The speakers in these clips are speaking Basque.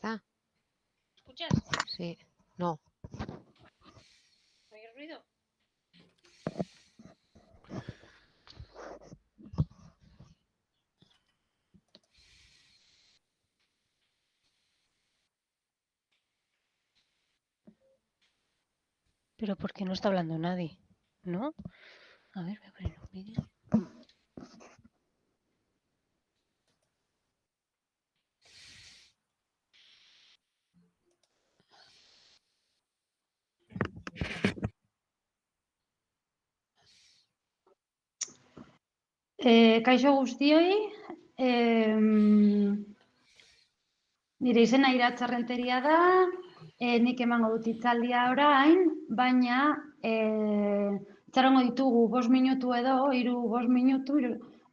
está. ¿Escuchas? Sí. No. ¿Oye ruido? Pero ¿por qué no está hablando nadie? ¿No? A ver, voy a poner un vídeo. Kaixo guztioi, nire izena Iratxa Renteria da, nik emango dut hitzaldia orain, baina itxarongo ditugu 5 minutu edo, 3-5 minutu,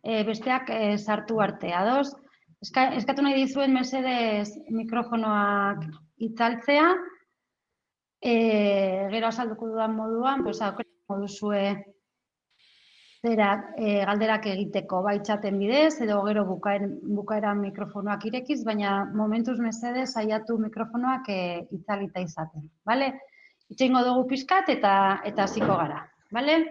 besteak sartu arte, ados? Eskatu nahi dizuen mesedez mikrofonoak itzaltzea, gero azalduko dudan moduan, aukeratuko duzue galderak egiteko bai txaten bidez, edo gero bukaeran mikrofonoak irekiz, baina momentuz mesedez saiatu mikrofonoak itzalita izaten, bale? Itxeingo dugu pixkat eta hasiko gara, bale?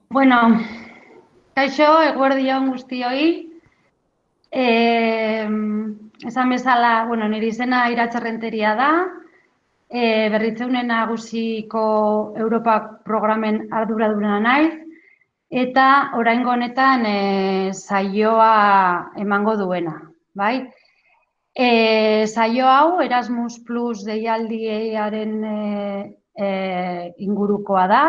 Bueno, kaixo, eguerdi on guztioi. Esan bezala, nire izena Iratxa Renteria da, Berritzeunen Nagusiko Europa programen arduraduna naiz, eta oraingo honetan saioa emango duena, bai? Saio hau Erasmus Plus deialdiaren ingurukoa da.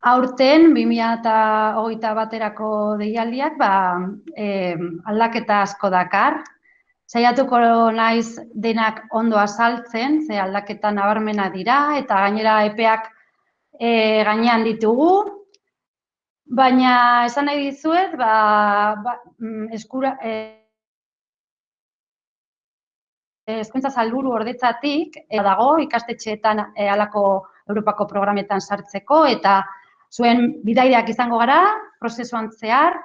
Aurten, 2021 baterako deialdiak aldaketa asko dakar. Saiatuko naiz denak ondo azaltzen, ze aldaketa nabarmena dira, eta gainera epeak gainean ditugu. Baina esan nahi dizuet, Hezkuntza Sailburu ordetzatik dago ikastetxeetan halako Europako programetan sartzeko, eta zuen bidaideak izango gara, prozesuan zehar,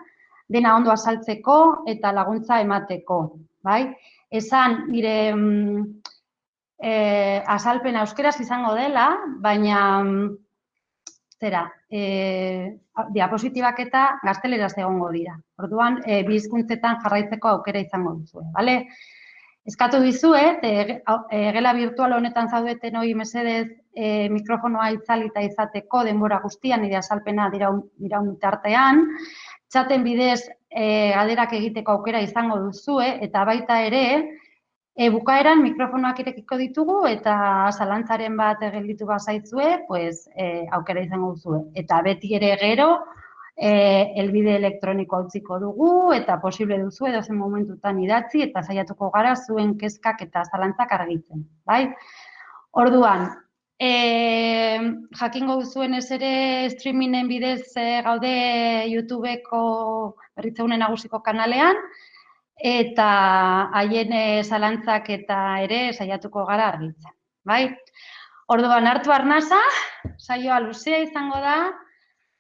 dena ondo azaltzeko eta laguntza emateko, bai? Esan, nire azalpena euskeraz izango dela, baina diapositibak eta gazteleraz egongo dira. Orduan, bi hizkuntzetan jarraitzeko aukera izango duzu, bale? Eskatu dizuet, gela virtual honetan zaudeten hori mesedez mikrofonoa itzalita izateko denbora guztian, nire azalpena diraun bitartean, txaten bidez galderak egiteko aukera izango duzue, eta baita ere, bukaeran mikrofonoak irekiko ditugu eta zalantzaren bat gelditu bazaitzue, aukera izango duzue. Eta beti ere gero, helbide elektronikoa utziko dugu eta posible duzu edozen momentutan idatzi eta saiatuko gara zuen kezkak eta zalantzak argitzen. Orduan, jakingo duzuenez ere streamingen bidez gaude YouTubeko Berritzeune Nagusiko kanalean, eta haien zalantzak eta ere saiatuko gara argitzen. Orduan, hartu arnasa, saioa luzea izango da,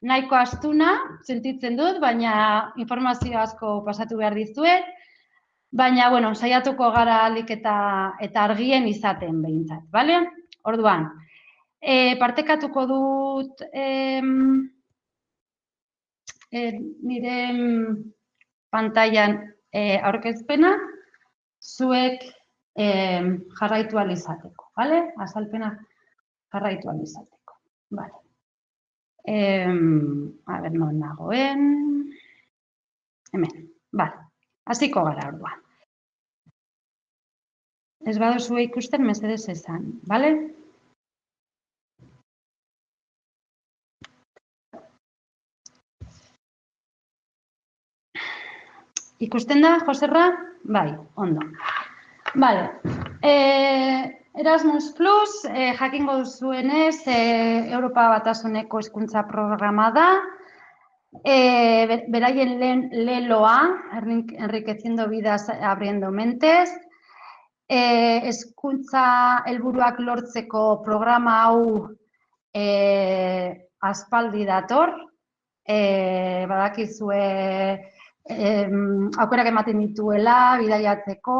nahiko astuna, sentitzen dut, baina informazio asko pasatu behar dizuet, baina, bueno, saiatuko gara alik eta argien izaten behintzat, bale? Orduan, partekatuko dut nire pantailan aurkezpena, zuek jarraitu ahal izateko, bale? Azalpena jarraitu ahal izateko, bale. A ber, non nagoen, hemen, bale, hasiko gara orduan. Ez baduzue ikusten mesedez esan, bale? Ikusten da, Joserra? Bai, ondo. Bale, Erasmus Plus, jakingo duzuenez, Europa Batasuneko hizkuntza programa da, beraien leloa, enriqueciendo vidas abriendo mentes, hezkuntza helburuak lortzeko programa hau aspaldi dator, badakizue aukerak ematen dituela, bidaiatzeko,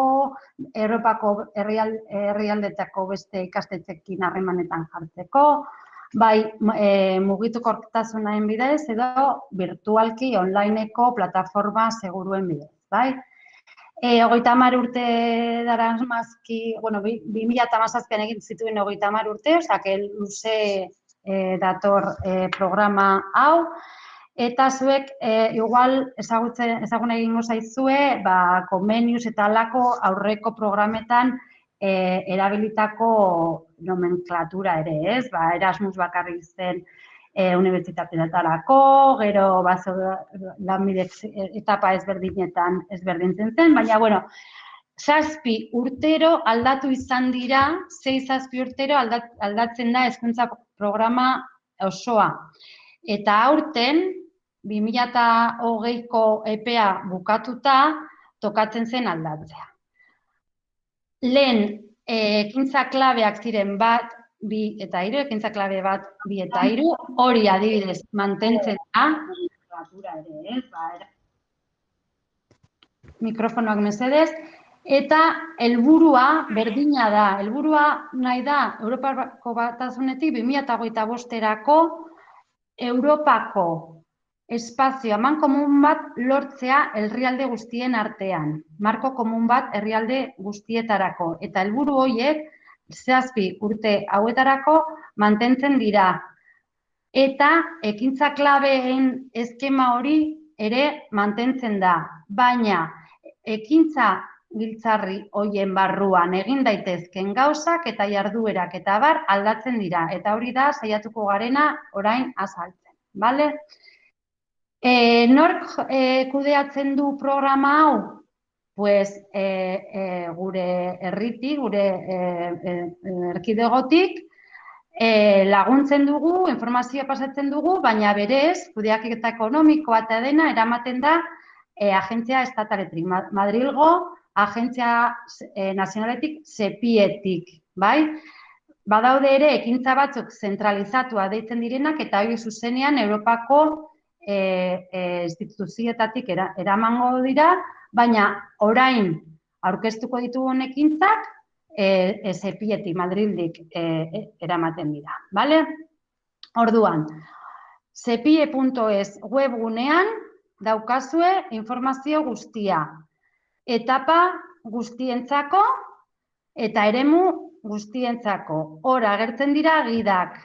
Europako herrialdetako beste ikastetxeekin harremanetan jartzeko, bai mugikortasunaren bidez edo virtualki onlineko plataforma seguruen bidez, bai? 30 urte daramazki, bueno, 2017an egin zituen 30 urte, osea, luze dator programa hau, eta zuek igual ezagun egingo zaizue, Comenius eta alako aurreko programetan erabilitako nomenklatura ere, ez? Erasmus bakarrik zen unibertsitateetarako, gero lanbide etapa ezberdinetan ezberdintzen zen, baina, bueno, 7 urtero aldatu izan dira, 6-7 urtero aldatzen da hezkuntza programa osoa. Eta aurten, 2020ko epea bukatuta, tokatzen zen aldatzea. Lehen, ekintza klabeak ziren 1, 2 eta 3, ekintza klabe 1, 2 eta 3, hori adibidez mantentzen da. Mikrofonoak mesedez. Eta helburua berdina da. Helburua nahi da, Europako Batasunetik 2025erako Europako espazio amankomun bat lortzea herrialde guztien artean. Marko komun bat herrialde guztietarako. Eta helburu horiek 7 urte hauetarako mantentzen dira. Eta ekintza klabeen eskema hori ere mantentzen da. Baina ekintza giltzarri horien barruan egin daitezken gauzak eta jarduerak eta bar aldatzen dira. Eta hori da saiatuko garena orain azaltzen. Bale? Nork kudeatzen du programa hau? Pues gure herritik, gure erkidegotik laguntzen dugu, informazioa pasatzen dugu, baina berez, kudeaketa ekonomikoa eta dena eramaten da agentzia estataletik, Madrilgo agentzia nazionaletik, SEPIetik, bai? Badaude ere ekintza batzuk zentralizatua deitzen direnak eta hori zuzenean Europako instituzioetatik eramango dira, baina orain aurkeztuko ditugun ekintzak SEPIetik, Madrildik eramaten dira, bale? Orduan, sepie.es webgunean daukazue informazio guztia. Etapa guztientzako eta eremu guztientzako. Hor agertzen dira gidak,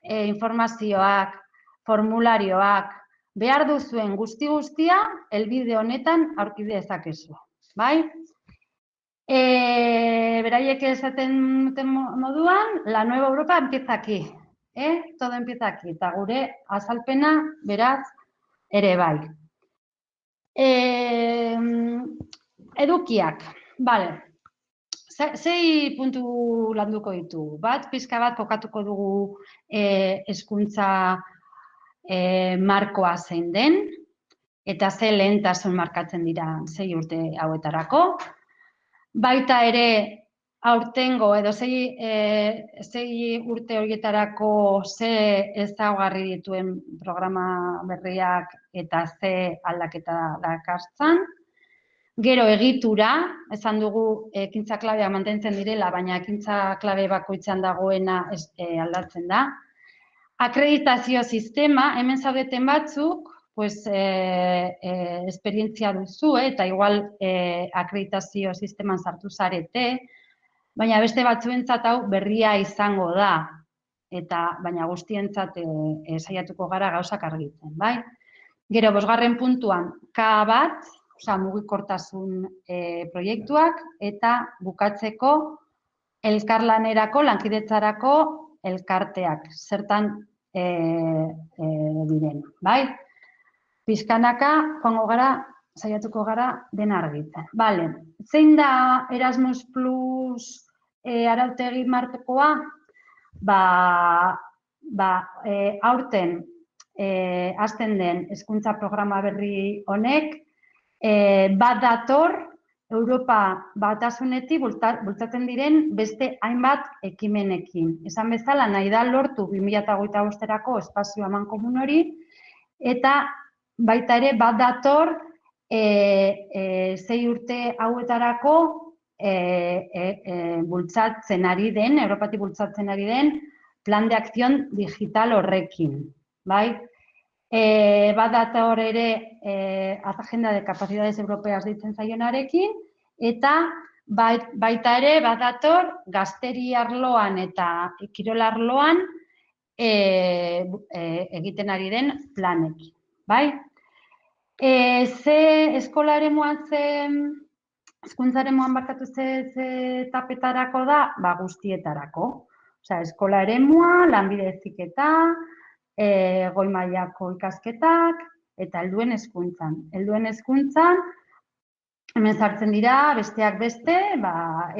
informazioak, formularioak, behar duzuen guzti-guztia helbide honetan aurki dezakezu. Bai? Beraiek esaten duten moduan, la nueva Europa empieza aquí. Todo empieza aquí. Eta gure azalpena, beraz, ere bai. Edukiak. Bale. 6 puntu landuko ditugu. Bat, pixka bat kokatuko dugu hezkuntza markoa zein den, eta ze lehentasun markatzen dira 6 urte hauetarako. Baita ere, aurtengo edo 6 urte horietarako ze ezaugarri dituen programa berriak eta ze aldaketa dakartzan. Gero egitura, esan dugu ekintza klabeak mantentzen direla, baina ekintza klabe bakoitzean dagoena aldatzen da. Akreditazio sistema, hemen zaudeten batzuk, esperientzia duzu eta igual akreditazio sisteman sartu zarete, baina beste batzuentzat hau berria izango da, baina guztientzat saiatuko gara gauzak argitzen, bai? Gero, 5. puntuan, K bat, mugikortasun proiektuak, eta bukatzeko elkarlanerako, lankidetzarako elkarteak, zertan diren, bai? Pizkanaka, joango gara, saiatuko gara dena argitzen. Bale, zein da Erasmus Plus arautegi markoa? Aurten hasten den hezkuntza programa berri honek, bat dator Europa batasunetik bultzatzen diren beste hainbat ekimenekin. Esan bezala, nahi da lortu 2025erako espazio amankomun hori, eta baita ere bat dator 6 urte hauetarako bultzatzen ari den, Europatik bultzatzen ari den, plan de acción digital horrekin, bai? Bat dator ere agenda de capacidades europeas deitzen zaionarekin, eta baita ere bat dator gazteri arloan eta kirol arloan egiten ari den planekin, bai? Ze eskola eremuan hezkuntza eremuan barkatu ze etapetarako da? Guztietarako. Osea, eskola eremua, lanbide heziketa, goi mailako ikasketak eta helduen hezkuntzan. Helduen hezkuntzan, hemen sartzen dira besteak beste,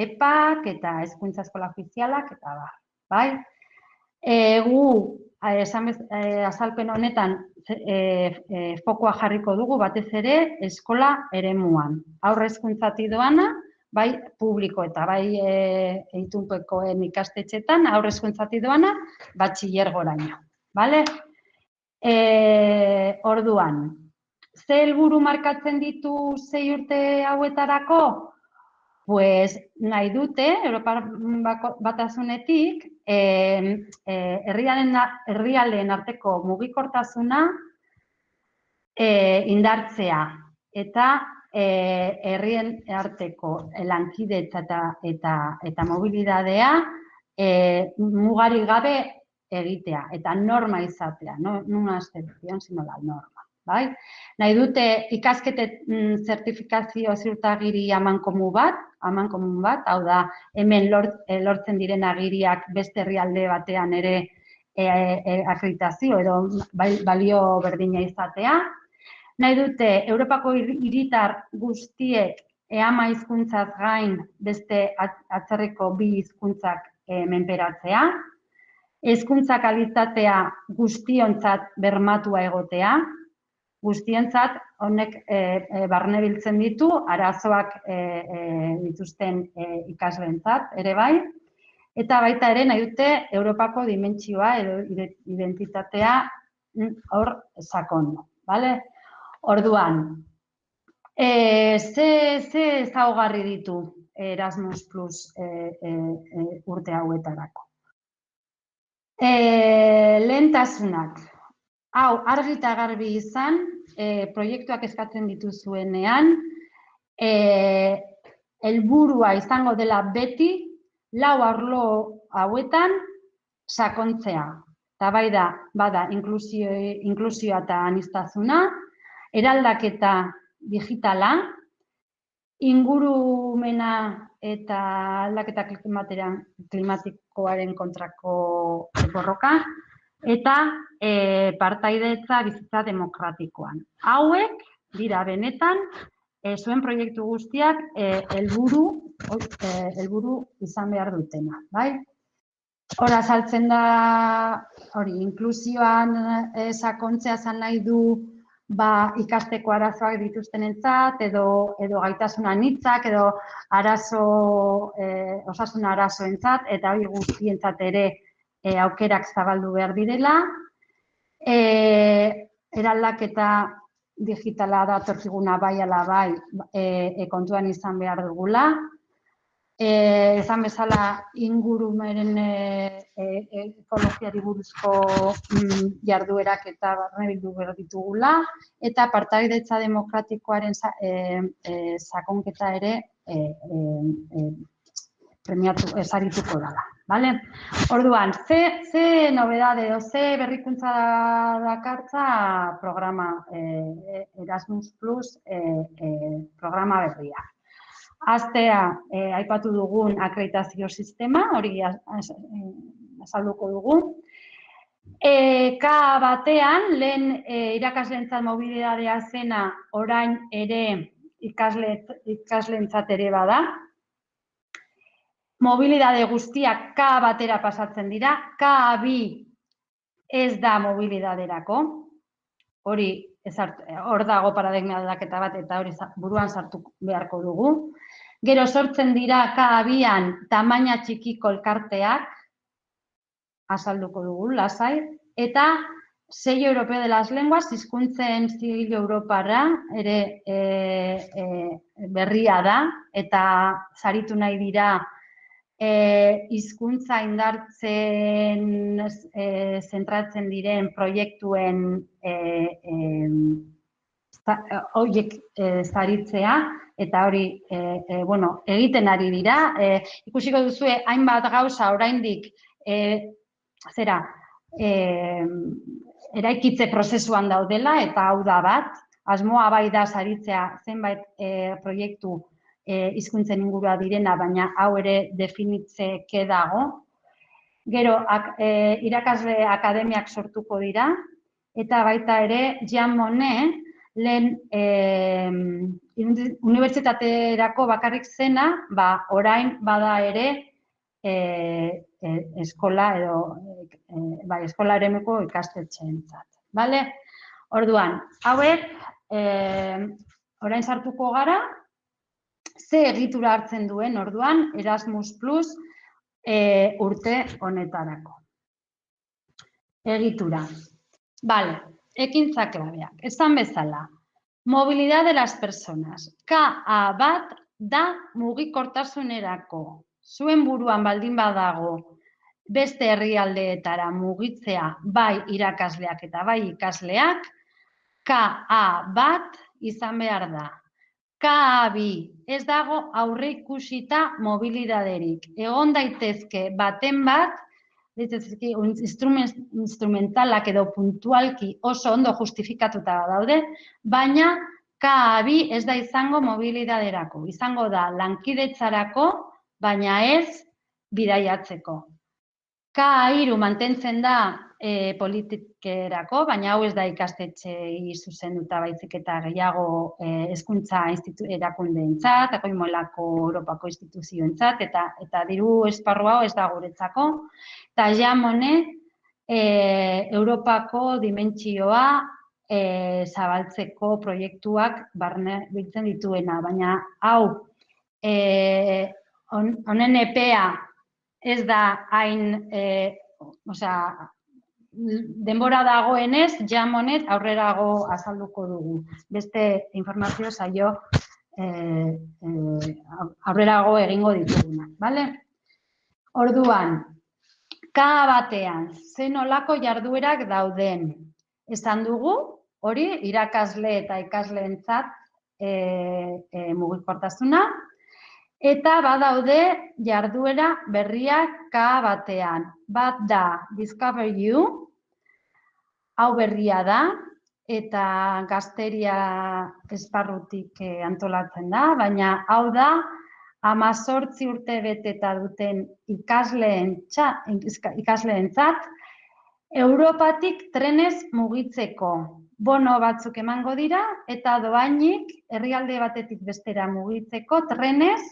EPAk eta hezkuntza eskola ofizialak eta bai? Gu, azalpen honetan, fokoa jarriko dugu batez ere eskola eremuan. Haur hezkuntzatik doana, bai publiko eta bai itunpekoen ikastetxetan, haur hezkuntzatik doana, batxilergoraino. Bale? Orduan, ze helburu markatzen ditu 6 urte hauetarako? Nahi dute, Europa batasunetik, herrialdeen arteko mugikortasuna indartzea eta herrien arteko lankidetza eta mobilidadea mugarik gabe egitea eta norma izatea, no una excepción, sino la norma, bai? Nahi dute ikasketen zertifikazio ziurtagiri amankomun bat, hau da, hemen lortzen diren agiriak beste herrialde batean ere akreditazio edo balio berdina izatea. Nahi dute Europako hiritar guztiek ama hizkuntzaz gain beste atzerriko 2 hizkuntzak menperatzea. Hezkuntza kalitatea guztiontzat bermatua egotea. Guztientzat honek barnebiltzen ditu arazoak dituzten ikasleentzat ere bai. Eta baita ere nahi dute Europako dimentsioa edo identitatea hor sakondu, bale? Orduan, ze ezaugarri ditu Erasmus Plus urte hauetarako? Lehentasunak. hau argi eta garbi izan, proiektuak eskatzen dituzuenean, helburua izango dela beti, lau arlo hauetan sakontzea. Eta bai da, bada inklusioa eta aniztasuna, eraldaketa digitala, ingurumena eta aldaketa klimatikoaren kontrako borroka, eta partaidetza bizitza demokratikoan. Hauek dira benetan, zuen proiektu guztiak helburu izan behar dutena, bai? Hor azaltzen da, inklusioan sakontzea zan nahi du ikasteko arazoak dituztenentzat, edo gaitasun anitzak, edo osasun arazoentzat, eta hori guztientzat ere aukerak zabaldu behar direla. Eraldaketa digitala datorkiguna bai ala bai kontuan izan behar dugula. Esan bezala ingurumenen ekologiari buruzko jarduerak eta barnebildu behar ditugula, eta partaidetza demokratikoaren sakonketa ere sarituko dela. Orduan, ze nobedade edo ze berrikuntza dakartza programa Erasmus Plus programa berria. Aztea, aipatu dugun akreditazio sistema, hori azalduko dugu. Ka batean, lehen irakasleentzat mobilidadea zena, orain ere ikasleentzat ere bada. Mobilidade guztiak K batera pasatzen dira, K2 ez da mobilidaderako, hori hor dago paradigma aldaketa bat eta hori buruan sartu beharko dugu. Gero sortzen dira K2an tamaina txikiko elkarteak, azalduko dugu, lasai, eta sello europeo de las lenguas, hizkuntzen sigilo europarra, ere berria da, eta saritu nahi dira hizkuntza indartzen zentratzen diren proiektuen horiek saritzea, eta hori egiten ari dira. Ikusiko duzue hainbat gauza oraindik eraikitze prozesuan daudela, eta hau da bat, asmoa bai da saritzea zenbait proiektu hizkuntzen ingurua direna, baina hau ere definitzeke dago. Gero, irakasle akademiak sortuko dira, eta baita ere, Jean Monnet, lehen unibertsitaterako bakarrik zena, orain bada ere eskola eremuko ikastetxeentzat. Orduan, hauek, orain sartuko gara, ze egitura hartzen duen orduan Erasmus Plus urte honetarako. Egitura. Ekintza klabeak. Esan bezala, movilidad de las personas. Ka bat da mugikortasunerako. Zuen buruan baldin badago beste herrialdeetara mugitzea bai irakasleak eta bai ikasleak, Ka bat izan behar da. K2 ez dago aurreikusita mobilidaderik. Egon daitezke baten bat, instrumentalak edo puntualki oso ondo justifikatuta daude, baina K2 ez da izango mobilidaderako. Izango da lankidetzarako, baina ez bidaiatzeko. K3 mantentzen da politikerako, baina hau ez da ikastetxei zuzenduta baizik eta gehiago hezkuntza erakundeentzat, akoimolako Europako instituzioentzat, eta diru esparru hau ez da guretzako. Eta Jean Monnet, Europako dimentsioa zabaltzeko proiektuak barne biltzen dituena, baina hau honen epea ez da hain, denbora dagoenez, Jean Monnet aurrerago azalduko dugu. Beste informazio saio aurrerago egingo ditugunak. Orduan, K batean, ze nolako jarduerak dauden, Esan dugu, hori, irakasle eta ikasleentzat mugikortasuna, eta badaude jarduera berriak K batean. Bat da Discover You, hau berria da, eta Gazteria esparrutik antolatzen da, baina hau da 18 urte beteta duten ikasleentzat Europatik trenez mugitzeko bono batzuk emango dira eta dohainik herrialde batetik bestera mugitzeko trenez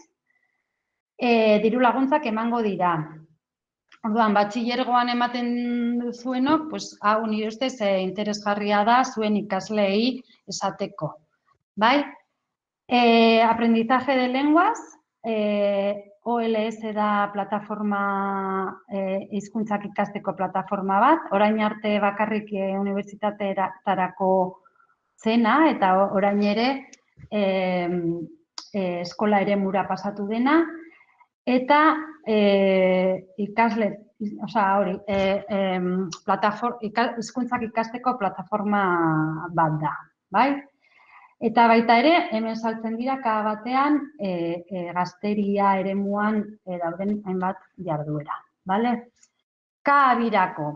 diru laguntzak emango dira. Orduan, batxilergoan ematen duzuenok, hau nire ustez interesgarria da zuen ikasleei esateko. Bai? Aprendizaje de lenguas, OLS da plataforma, hizkuntzak ikasteko plataforma bat, orain arte bakarrik unibertsitateetarako zena, eta orain ere eskola eremura pasatu dena, eta hizkuntzak ikasteko plataforma bat da, bai? Eta baita ere, hemen saltzen dira K batean gazteria eremuan dauden hainbat jarduera, bale? K birako,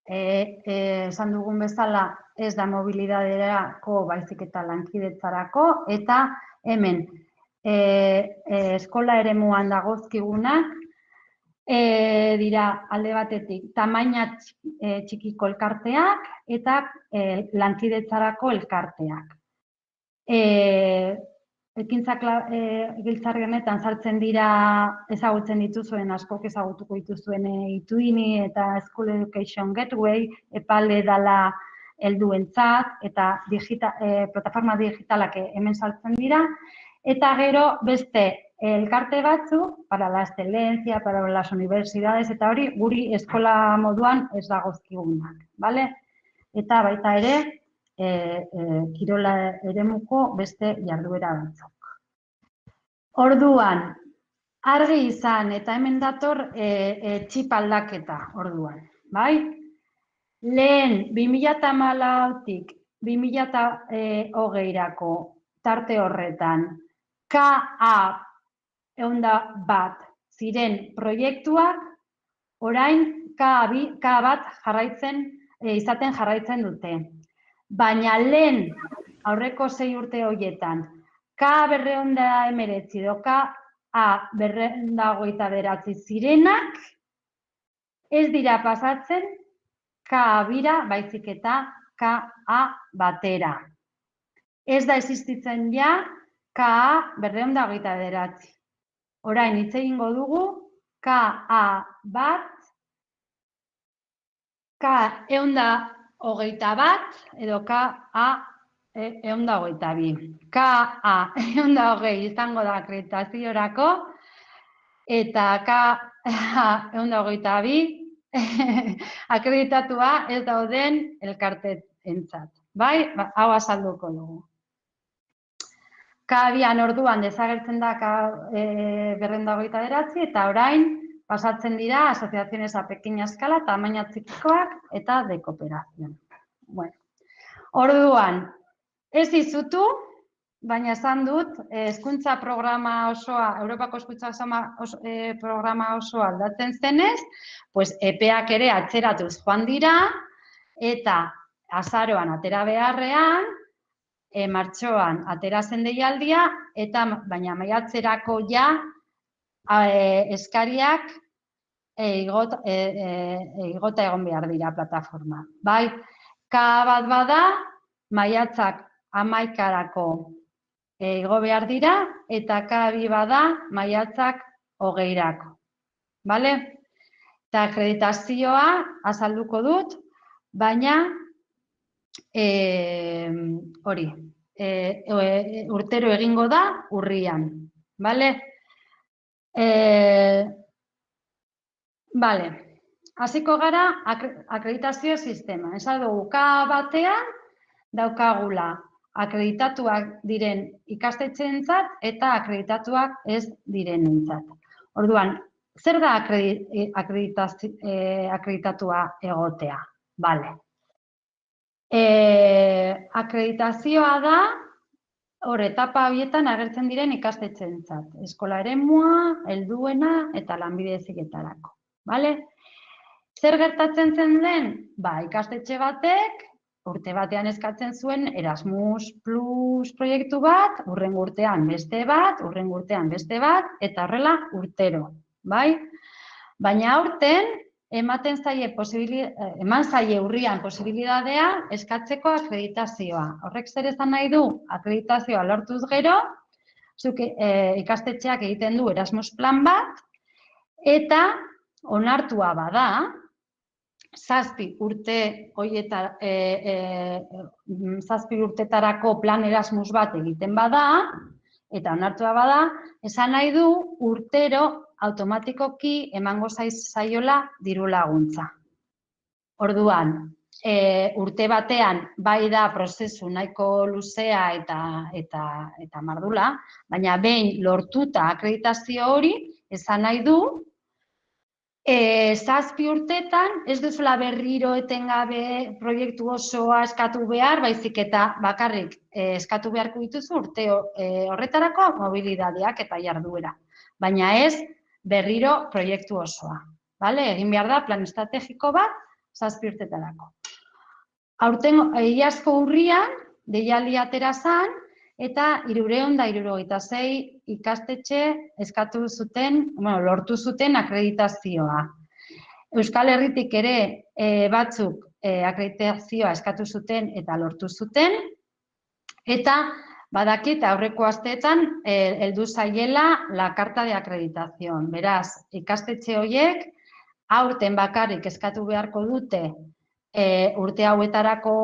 esan dugun bezala ez da mobilidaderako baizik eta lankidetzarako, eta hemen eskola eremuan dagozkigunak dira alde batetik tamaina txikiko elkarteak eta lankidetzarako elkarteak. Giltzarri honetan sartzen dira ezagutzen dituzuen, askok ezagutuko dituzuen Ituini eta School Education Gateway, epale dela helduentzat eta plataforma digitalak hemen sartzen dira, eta gero beste elkarte batzuk, para la excelencia, para las universidades, eta hori guri eskola moduan ez dagozkigunak, bale? Eta baita ere, kirola eremuko beste jarduera batzuk. Orduan, argi izan, eta hemen dator txip aldaketa orduan, bai? Lehen, 2014tik 2020rako tarte horretan, KA 101 ziren proiektuak, orain K bat izaten jarraitzen dute. Baina lehen aurreko 6 urte horietan, K219 edo KA229 zirenak, ez dira pasatzen K bira baizik eta KA batera. Ez da existitzen ja KA229. Orain hitz egingo dugu KA bat, K121 edo KA122. KA120 izango da akreditaziorako eta KA122 akreditatua ez dauden elkarteentzat. Bai, hau azalduko dugu. K2an orduan desagertzen da K229 eta orain pasatzen dira asociaciones a pequeña escala, tamaina txikikoak eta de cooperación. Bueno, orduan, ez izutu, baina esan dut, hezkuntza programa osoa, Europako hezkuntza programa osoa aldatzen zenez, epeak ere atzeratuz joan dira, eta azaroan atera beharrean, martxoan atera zen deialdia, eta baina maiatzerako ja eskariak igota egon behar dira plataforma. Bai, K bat bada, maiatzak 11-arako igo behar dira, eta K2 bada, maiatzak 20-arako. Bale? Eta akreditazioa azalduko dut, baina hori, urtero egingo da urrian. Bale? Bale, hasiko gara akreditazio sistema. Esan dugu, K batean daukagula akreditatuak diren ikastetxeentzat eta akreditatuak ez direnentzat. Orduan, zer da akreditatua egotea? Bale. Akreditazioa da, hor, etapa horietan agertzen diren ikastetxeentzat. Eskola eremua, helduena eta lanbide heziketarako. Zer gertatzen zen den? Ikastetxe batek, urte batean eskatzen zuen Erasmus Plus proiektu bat, hurrengo urtean beste bat, hurrengo urtean beste bat, eta horrela urtero. Baina aurten, eman zaie urrian posibilitatea eskatzeko akreditazioa. Horrek zer esan nahi du? Akreditazioa lortuz gero, zuk ikastetxeak egiten du Erasmus plan bat, eta onartua bada, 7 urtetarako plan Erasmus bat egiten bada, eta onartua bada, esan nahi du urtero automatikoki emango zaiola diru laguntza. Orduan, urte batean bai da prozesu nahiko luzea eta mardula, baina behin lortuta akreditazio hori, esan nahi du, 7 urtetan ez duzula berriro etengabe proiektu osoa eskatu behar, baizik eta bakarrik eskatu beharko dituzu urte horretarako mobilidadeak eta jarduera. Baina ez berriro proiektu osoa. Egin behar da plan estrategiko bat 7 urtetarako. Aurten iazko urrian, deialdia atera zen, eta 376 ikastetxe lortu zuten akreditazioa. Euskal Herritik ere batzuk akreditazioa eskatu zuten eta lortu zuten, eta badakit aurreko asteetan heldu zaiela la karta de acreditación. Beraz, ikastetxe horiek aurten bakarrik eskatu beharko dute urte hauetarako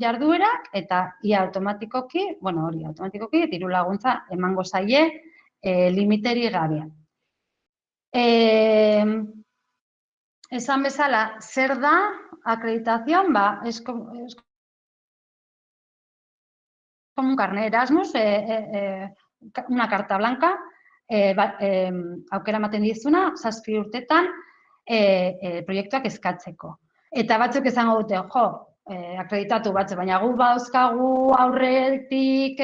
jarduerak, eta ia automatikoki diru laguntza emango zaie limiteri gabe. Esan bezala, zer da akreditación? Es como un carnet Erasmus, una carta blanca, aukera ematen dizuna, 7 urtetan proiektuak eskatzeko. Eta batzuk esango dute, akreditatu batzuk, baina gu bauzkagu aurretik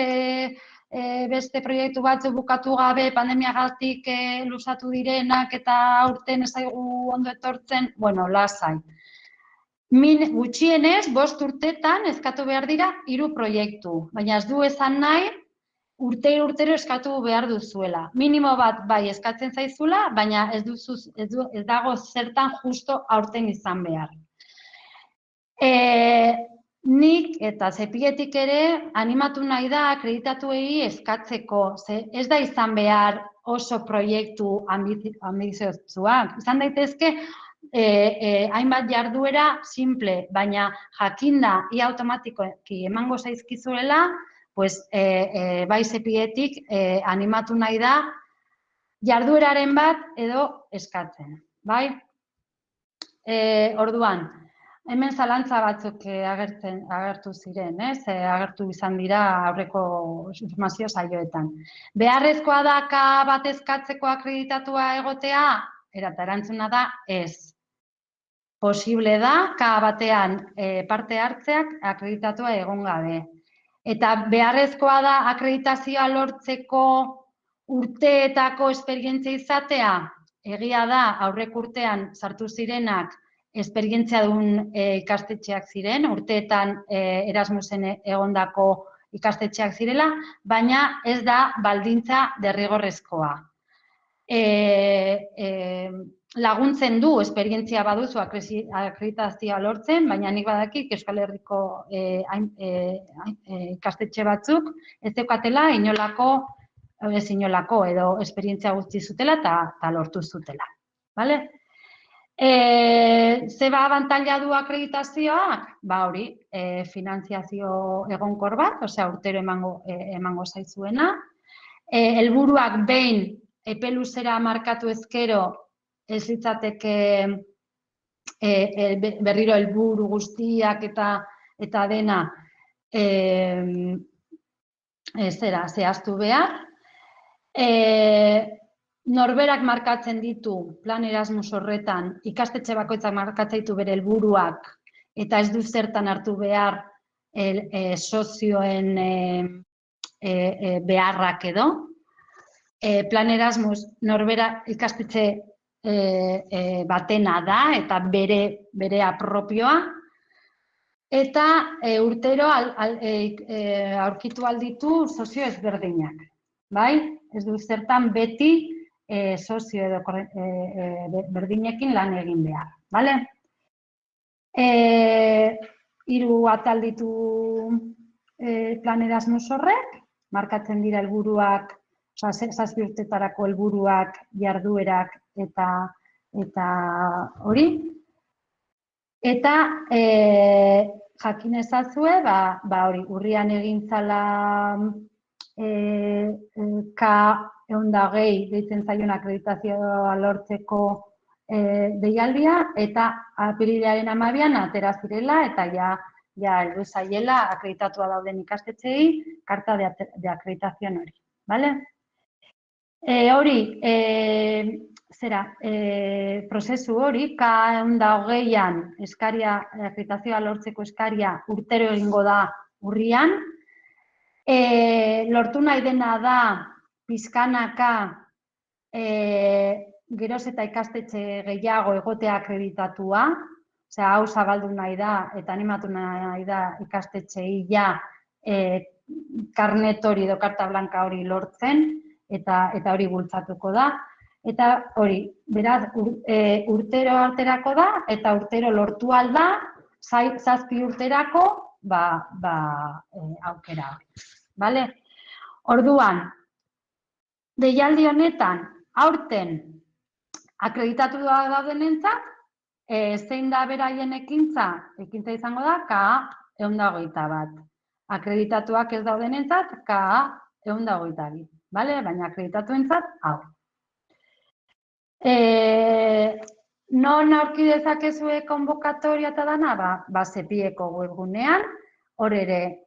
beste proiektu batzuk bukatu gabe, pandemiagatik luzatu direnak eta aurten ezaigu ondo etortzen, lasai. Gutxienez, 5 urtetan eskatu behar dira 3 proiektu, baina ez du esan nahi urtero eskatu behar duzuela. Minimo bat bai eskatzen zaizula, baina ez dago zertan justo aurten izan behar. Nik eta Sepietik ere animatu nahi da akreditatuei eskatzeko. Ez da izan behar oso proiektu ambiziozuak. Izan daitezke hainbat jarduera simple, baina jakinda ia automatikoki emango zaizkizuela, bai Sepietik animatu nahi da jardueraren bat edo eskatzen. Orduan, hemen zalantza batzuk agertu ziren, agertu izan dira aurreko informazio saioetan. Beharrezkoa da K bat eskatzeko akreditatua egotea? Eta erantzuna da ez. Posible da K batean parte hartzeak akreditatua egon gabe. Eta beharrezkoa da akreditazioa lortzeko urteetako esperientzia izatea? Egia da aurreko urtean sartu zirenak esperientzia duen ikastetxeak ziren, urteetan Erasmusen egondako ikastetxeak zirela, baina ez da baldintza derrigorrezkoa. Laguntzen du esperientzia baduzu akreditazioa lortzen, baina nik badakik Euskal Herriko ikastetxe batzuk ez daukatela inolako edo esperientzia gutxi zutela eta lortu zutela. Zeba abantaila du akreditazioak? Hori, finanziazio egonkor bat, urtero emango zaizuena. Helburuak behin epe luzera markatu ezkero, ez litzateke berriro helburu guztiak eta dena zehaztu behar. Norberak markatzen ditu plan Erasmus horretan, ikastetxe bakoitzak markatzen ditu bere helburuak eta ez du zertan hartu behar sozioen beharrak edo. Plan Erasmus norbera ikastetxe batena da eta bere apropioa. Eta urtero aurkitu alditu sozio ezberdinak. Bai? Ez du zertan beti sozio edo berdinekin lan egin behar. Bale? 3 atal ditu Plan Erasmus horrek, markatzen dira helburuak, 7 urtetarako helburuak, jarduerak eta hori. Eta jakin ezazue, hori, urrian egin zala K120 deitzen zaion akreditazioa lortzeko deialdia, eta apirilaren 12an atera zirela, eta ja heldu zaiela akreditatua dauden ikastetxeei karta de akreditazioan hori. Bale? Hori, prozesu hori, K120an akreditazioa lortzeko eskaria urtero egingo da urrian. Lortu nahi dena da pixkanaka geroz eta ikastetxe gehiago egotea akreditatua, hau zabaldu nahi da eta animatu nahi da ikastetxeei karnet hori edo karta blanka hori lortzen eta hori bultzatuko da. Eta hori, beraz, urtero arterako da eta urtero lortu alda 7 urterako aukera hori. Bale? Orduan, deialdi honetan, aurten akreditatu daudenentzat, zein da beraien ekintza izango da K121. Akreditatuak ez daudenentzat, K122. Bale? Baina akreditatuentzat, hau. Non aurki dezakezue konbokatoria eta dana? Sepieko webgunean, hor ere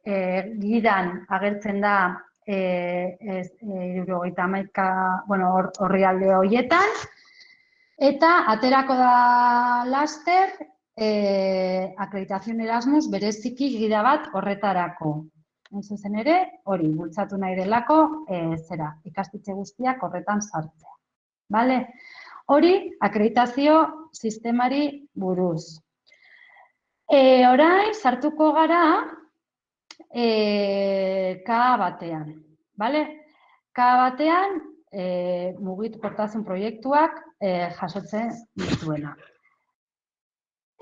gidan agertzen da 71 orrialde horietan, eta aterako da laster akreditazion Erasmus bereziki gida bat horretarako. Zuzen ere, hori, bultzatu nahi delako, ikastetxe guztiak horretan sartzea. Bale? Hori, akreditazio sistemari buruz. Orain, sartuko gara K batean. Bale? K batean, mugikortasun proiektuak jasotzen dituena.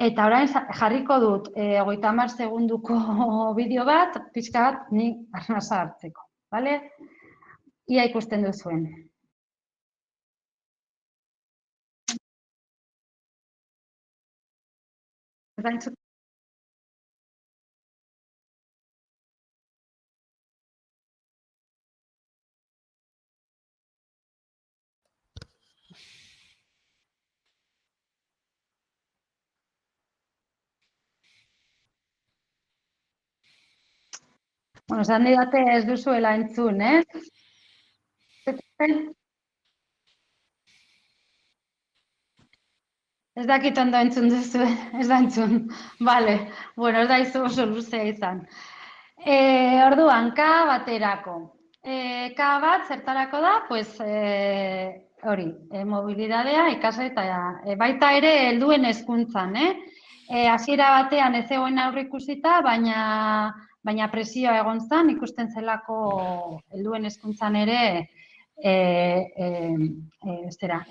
Eta orain jarriko dut 30 segunduko bideo bat, pixka bat ni arnasa hartzeko. Bale? Ia ikusten duzuen. Bueno, esan didate ez duzuela entzun, Ez dakit ondo entzun duzu, ez da entzun. Bale, bueno, ez da izu oso luzea izan. Orduan, K baterako. K bat zertarako da, pues, hori, mobilidadea, ikasle eta baita ere helduen hezkuntzan, hasiera batean ez zegoen aurreikusita, baina presioa egon zen, ikusten zelako helduen hezkuntzan ere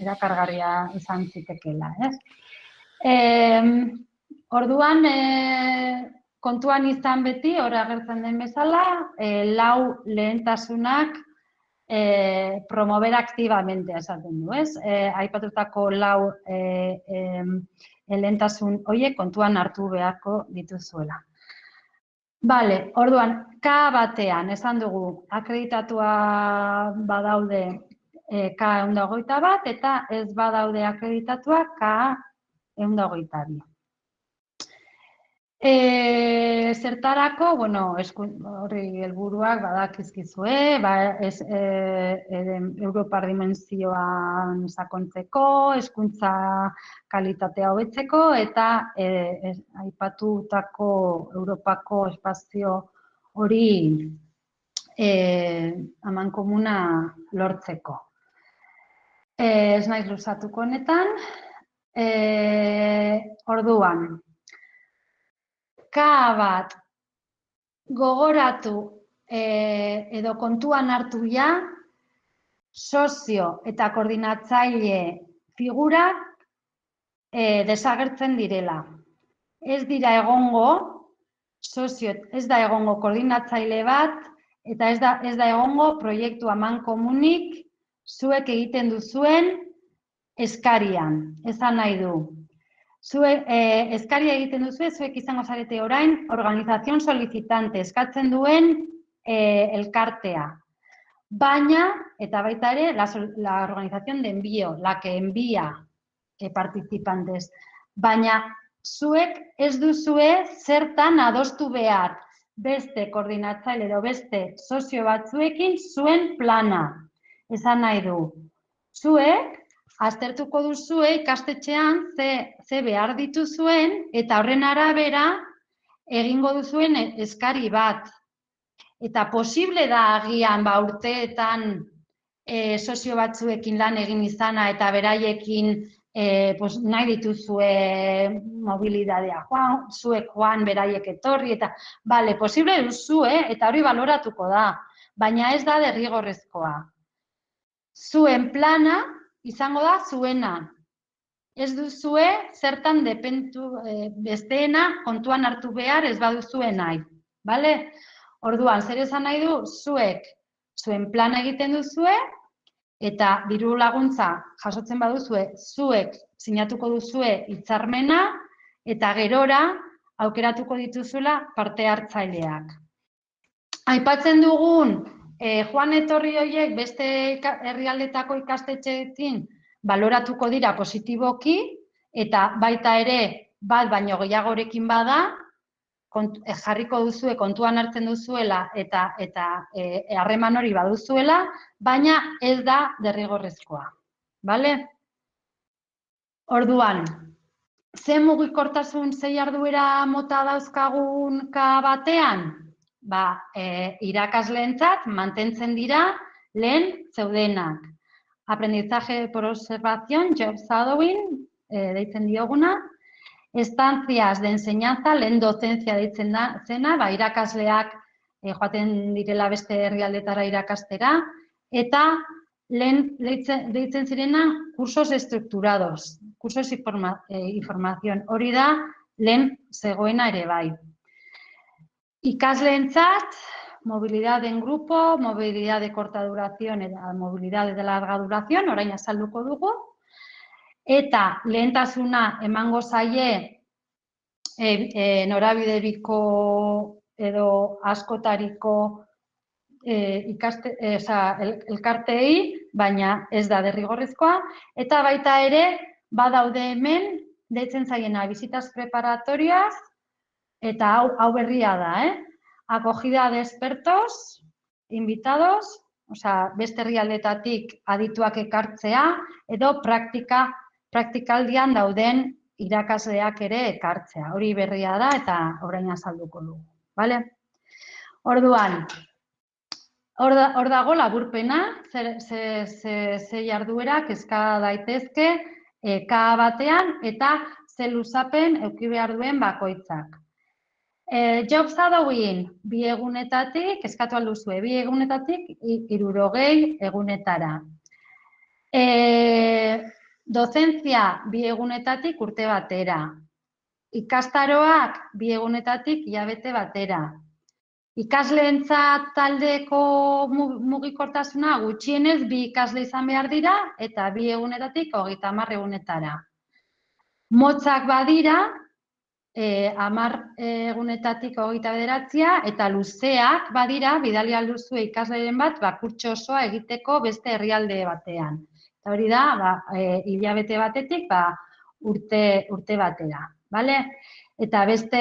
erakargarria izan zitekeela, ez? Orduan, kontuan izan beti, hor agertzen den bezala, 4 lehentasunak promover activamente esaten du, ez? Aipatutako 4 lehentasun horiek kontuan hartu beharko dituzuela. Bale, orduan, K batean, esan dugu, akreditatua badaude K121 eta ez badaude akreditatuak K122. Zertarako, hori helburuak badakizkizue, Europar dimensioan sakontzeko, hezkuntza kalitatea hobetzeko eta aipatutako Europako espazio hori amankomuna lortzeko. Ez naiz luzatuko honetan, orduan, K bat gogoratu edo kontuan hartu ja, sozio eta koordinatzaile figurak desagertzen direla. Ez dira egongo, ez da egongo koordinatzaile bat, eta ez da egongo proiektu amankomunik zuek egiten duzuen eskarian, esan nahi du. Eskaria egiten duzu, zuek izango zarete orain, organizazion solicitante, eskatzen duen elkartea. Baina, eta baita ere, la organización de envío, la que envía participantes. Baina, zuek ez duzue zertan adostu behar beste koordinatzaile edo beste sozio batzuekin zuen plana. Esan nahi du. Zuek, aztertuko duzue ikastetxean ze behar dituzuen eta horren arabera egingo duzuen eskari bat. Eta posible da agian urteetan sozio batzuekin lan egin izana eta beraiekin nahi dituzue mobilidadea zuek joan beraiek etorri eta posible duzue eta hori baloratuko da, baina ez da derrigorrezkoa. Zuen plana izango da zuena. Ez duzue zertan besteena kontuan hartu behar ez baduzue nahi. Orduan, zer esan nahi du, zuek zuen plana egiten duzue eta diru laguntza jasotzen baduzue, zuek sinatuko duzue hitzarmena eta gerora aukeratuko dituzuela parte hartzaileak. Aipatzen dugun joan etorri horiek beste herrialdetako ikastetxeekin baloratuko dira positiboki eta baita ere bat baino gehiagorekin bada jarriko duzue kontuan hartzen duzuela eta harreman hori baduzuela, baina ez da derrigorrezkoa. Orduan, ze mugikortasun ze jarduera mota dauzkagun K batean? Irakasleentzat mantentzen dira lehen zeudenak. Aprendizaje por observación, job shadowing, deitzen dioguna. Estancias de enseñanza, lehen dozentzia deitzen zena, irakasleak joaten direla beste herrialdetara irakastera, eta lehen deitzen zirena cursos estructurados, cursos información. Hori da lehen zegoena ere bai. Ikasleentzat, movilidad en grupo, movilidad de corta duración eta movilidad de larga duración, orain azalduko dugu. Eta lehentasuna emango zaie norabide biko edo askotariko elkarteei, baina ez da derrigorrezkoa. Eta baita ere, badaude hemen, deitzen zaiena visitas preparatorias, eta hau berria da, acogida de expertos, invitados, beste herrialdetatik adituak ekartzea, edo praktikaldian dauden irakasleak ere ekartzea. Hori berria da eta orain azalduko dugu. Orduan, hor dago laburpena, ze jarduerak eska daitezke K batean eta ze luzapen eduki behar duen bakoitzak. Job shadowing, 2 egunetatik, eskatu alduzue, 2 egunetatik 60 egunetara. Dozentzia 2 egunetatik urte batera. Ikastaroak 2 egunetatik hilabete batera. Ikasleentzat taldeko mugikortasuna gutxienez 2 ikasle izan behar dira eta 2 egunetatik 30 egunetara. Motzak badira, 10 egunetatik 29 eta luzeak badira, bidali alduzue ikasleren bat kurtso osoa egiteko beste herrialde batean. Eta hori da, hilabete batetik urte batera. Eta beste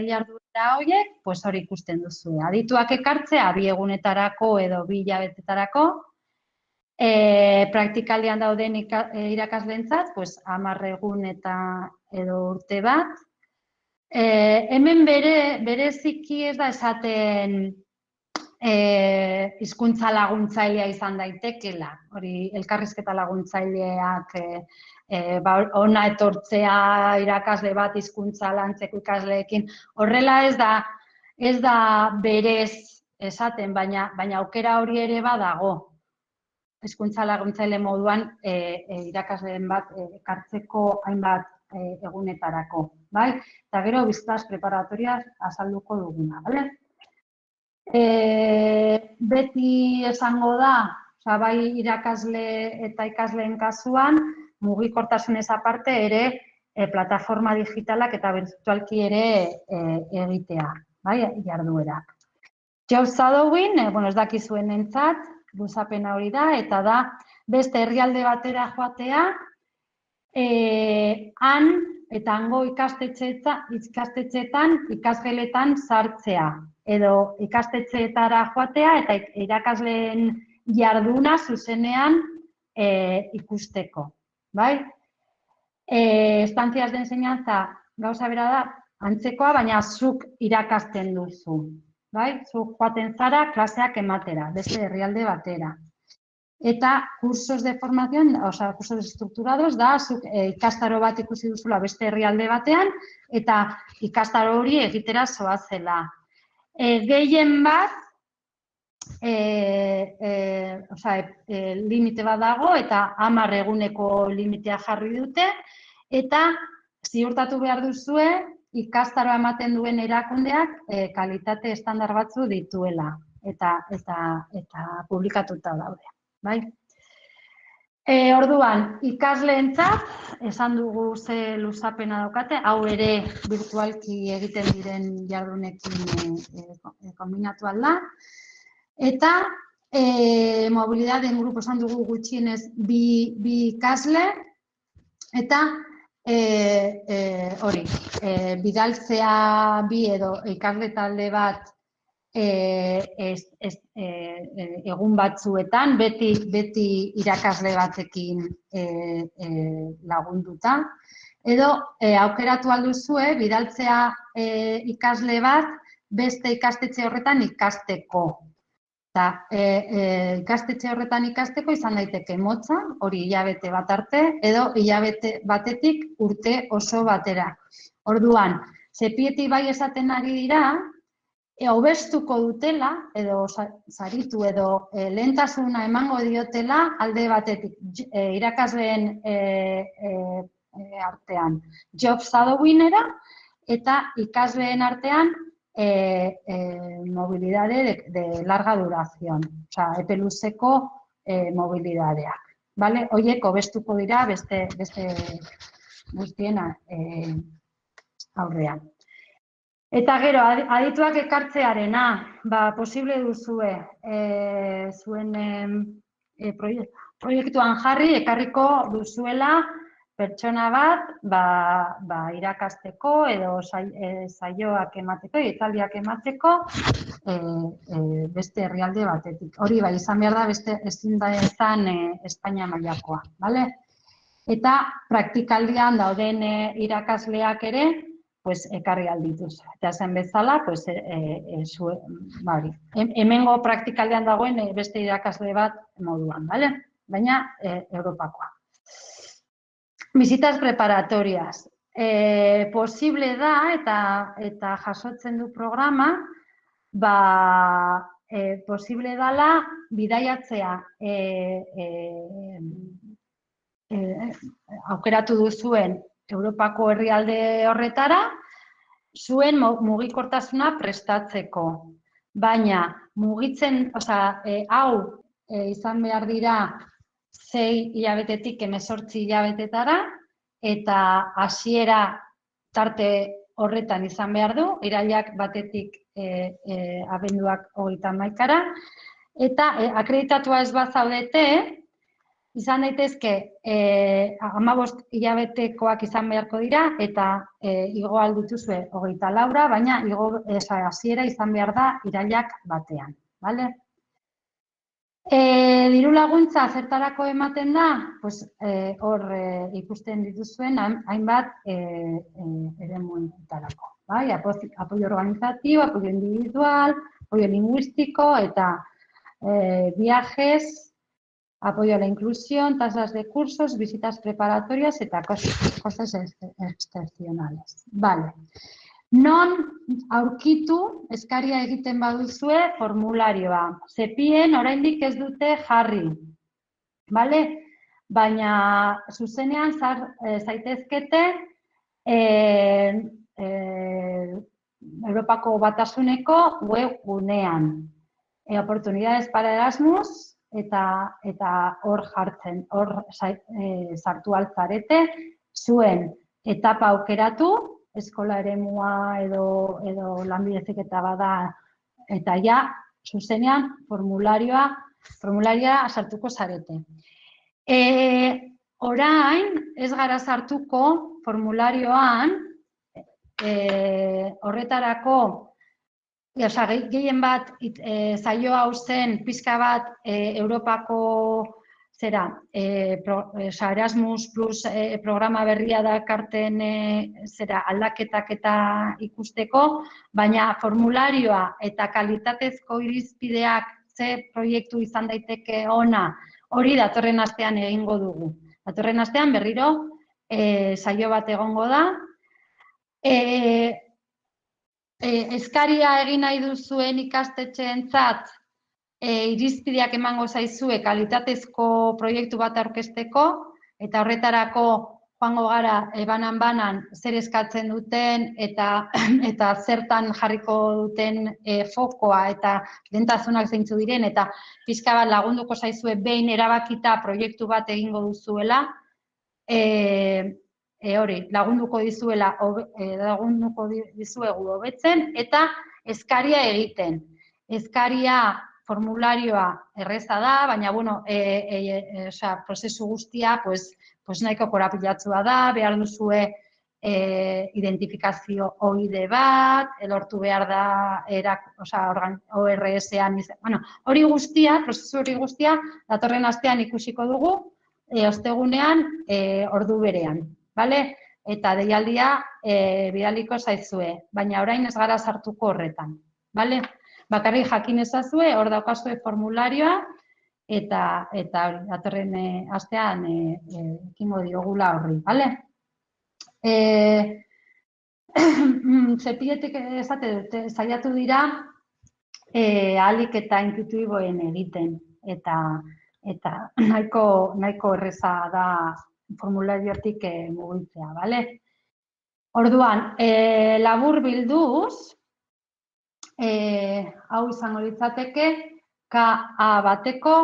jarduera horiek, pues hori ikusten duzu. Adituak ekartzea 2 egunetarako edo 2 hilabetetarako, praktikaldian dauden irakasleentzat, pues 10 egun edo urte bat. Hemen bereziki ez da esaten hizkuntza laguntzailea izan daitekela. Hori elkarrizketa laguntzaileak ona etortzea irakasle bat hizkuntza lantzeko ikasleekin. Horrela ez da berez esaten, baina aukera hori ere badago. Hizkuntza laguntzaile moduan irakasleen bat ekartzeko hainbat egunetarako, bai? Eta gero bizitaz preparatorias azalduko duguna, bale? Beti esango da, bai irakasle eta ikasleen kasuan, mugikortasunez aparte ere plataforma digitalak eta birtualki ere egitea, bai, jarduerak. Job shadowing, ez dakizuen entzat, luzapena hori da, eta da beste herrialde batera joatea, han eta hango ikastetxeetan ikasgeletan sartzea, edo ikastetxeetara joatea eta irakasleen jarduna zuzenean ikusteko, bai? Estantzias de enseñanza gauza bera da, antzekoa, baina zuk irakasten duzu. Bai, zuk joaten zara klaseak ematera, beste herrialde batera. Eta cursos de formación, cursos estrukturados da, zuk ikastaro bat ikusi duzula beste herrialde batean, eta ikastaro hori egitera zoazela. Gehien bat, limite bat dago, eta 10 eguneko limitea jarri dute, eta ziurtatu behar duzue, ikastaroa ematen duen erakundeak kalitate estandar batzu dituela eta publikatuta daude, bai? Orduan, ikasleentzat, esan dugu ze luzapena daukate, hau ere virtualki egiten diren jardunekin kombinatu alda, eta mobilidaden grupo esan dugu gutxienez 2 ikasle, eta hori, bidaltzea 2 edo ikasle talde bat egun batzuetan, beti irakasle batekin lagunduta. Edo aukeratu alduzue, bidaltzea ikasle bat beste ikastetxe horretan ikasteko. Eta ikastetxe horretan ikasteko izan daiteke motza, hori hilabete bat arte, edo hilabete batetik urte oso batera. Orduan, zepieti bai esaten ari dira, hobestuko dutela, edo saritu, edo lehentasuna emango diotela alde batetik irakasleen artean job shadowingera, eta ikasleen artean mobilidade de larga duración, epe luzeko mobilidadeak. Horiek hobestuko dira beste guztien aurrean. Eta gero, adituak ekartzearena, posible duzue zuen proiektuan jarri, ekarriko duzuela pertsona bat irakasteko edo saioak emateko, hitzaldiak emateko beste herrialde batetik. Hori bai, izan behar da beste ezin da izan Espainia mailakoa, bale? Eta praktikaldian dauden irakasleak ere, ekarri aldituz. Eta zen bezala, hemengo praktikaldean dagoen beste irakasle bat moduan, bale? Baina Europakoa. Visitas preparatorias. Posible da, eta jasotzen du programa, posible dala bidaiatzea aukeratu duzuen Europako herrialde horretara, zuen mugikortasuna prestatzeko. Baina, mugitzen, hau izan behar dira 6 hilabetetik 18 hilabetetara, eta hasiera tarte horretan izan behar du, irailak batetik abenduak 31-ra, eta akreditatua ez bazaudete, izan daitezke 15 hilabetekoak izan beharko dira eta igo ahal dituzue 24, baina hasiera izan behar da irailak batean, bale? Diru laguntza zertarako ematen da, pues hor ikusten dituzuen hainbat eremuetarako, bai? Apoio organizativo, apoio individual, apoio lingüístico eta viajes, apoyo a la inclusión, tasas de cursos, visitas preparatorias eta cosas excepcionales. Vale. Non aurkitu eskaria egiten baduzue formularioa. Zepien oraindik ez dute jarri. Vale? Baina zuzenean zaitezkete Europako Batasuneko webgunean. Oportunidades para Erasmus, eta hor jartzen, hor sartu altzarete, zuen etapa aukeratu, eskola eremua edo lanbide heziketa bada, eta ja, zuzenean formularioa sartuko zarete. Orain, ez gara sartuko formularioan, horretarako, gehien bat zaio hau zen pizka bat Europako Erasmus Plus programa berria dakarten aldaketak eta ikusteko, baina formularioa eta kalitatezko irizpideak ze proiektu izan daiteke ona, hori datorren astean egingo dugu. Datorren astean berriro saio bat egongo da. Eskaria egin nahi duzuen ikastetxeentzat irizpideak emango zaizue kalitatezko proiektu bat aurkezteko eta horretarako joango gara banan zer eskatzen duten eta zertan jarriko duten fokoa eta lehentasunak zeintzu diren eta pixka bat lagunduko zaizue behin erabakita proiektu bat egingo duzuela. Hori, lagunduko dizuegu hobetzen eta eskaria egiten. Eskaria formularioa erreza da, baina prozesu guztia nahiko korapilatsua da, behar duzue identifikazio OID bat, lortu behar da ORS-ean, hori guztia, prozesu hori guztia, datorren astean ikusiko dugu, ostegunean ordu berean. Vale? Eta deialdia bidaliko zaizue, baina orain ez gara sartuko horretan. Vale? Bakarrik jakin ezazue, hor daukazue formularioa, eta datorren astean ekingo diogula horri. Vale? Zepietik esate dute, saiatu dira ahalik eta intuitiboen egiten, eta nahiko erreza da formulariotik mugitzea, bale? Orduan, labur bilduz, hau izango litzateke, KA bateko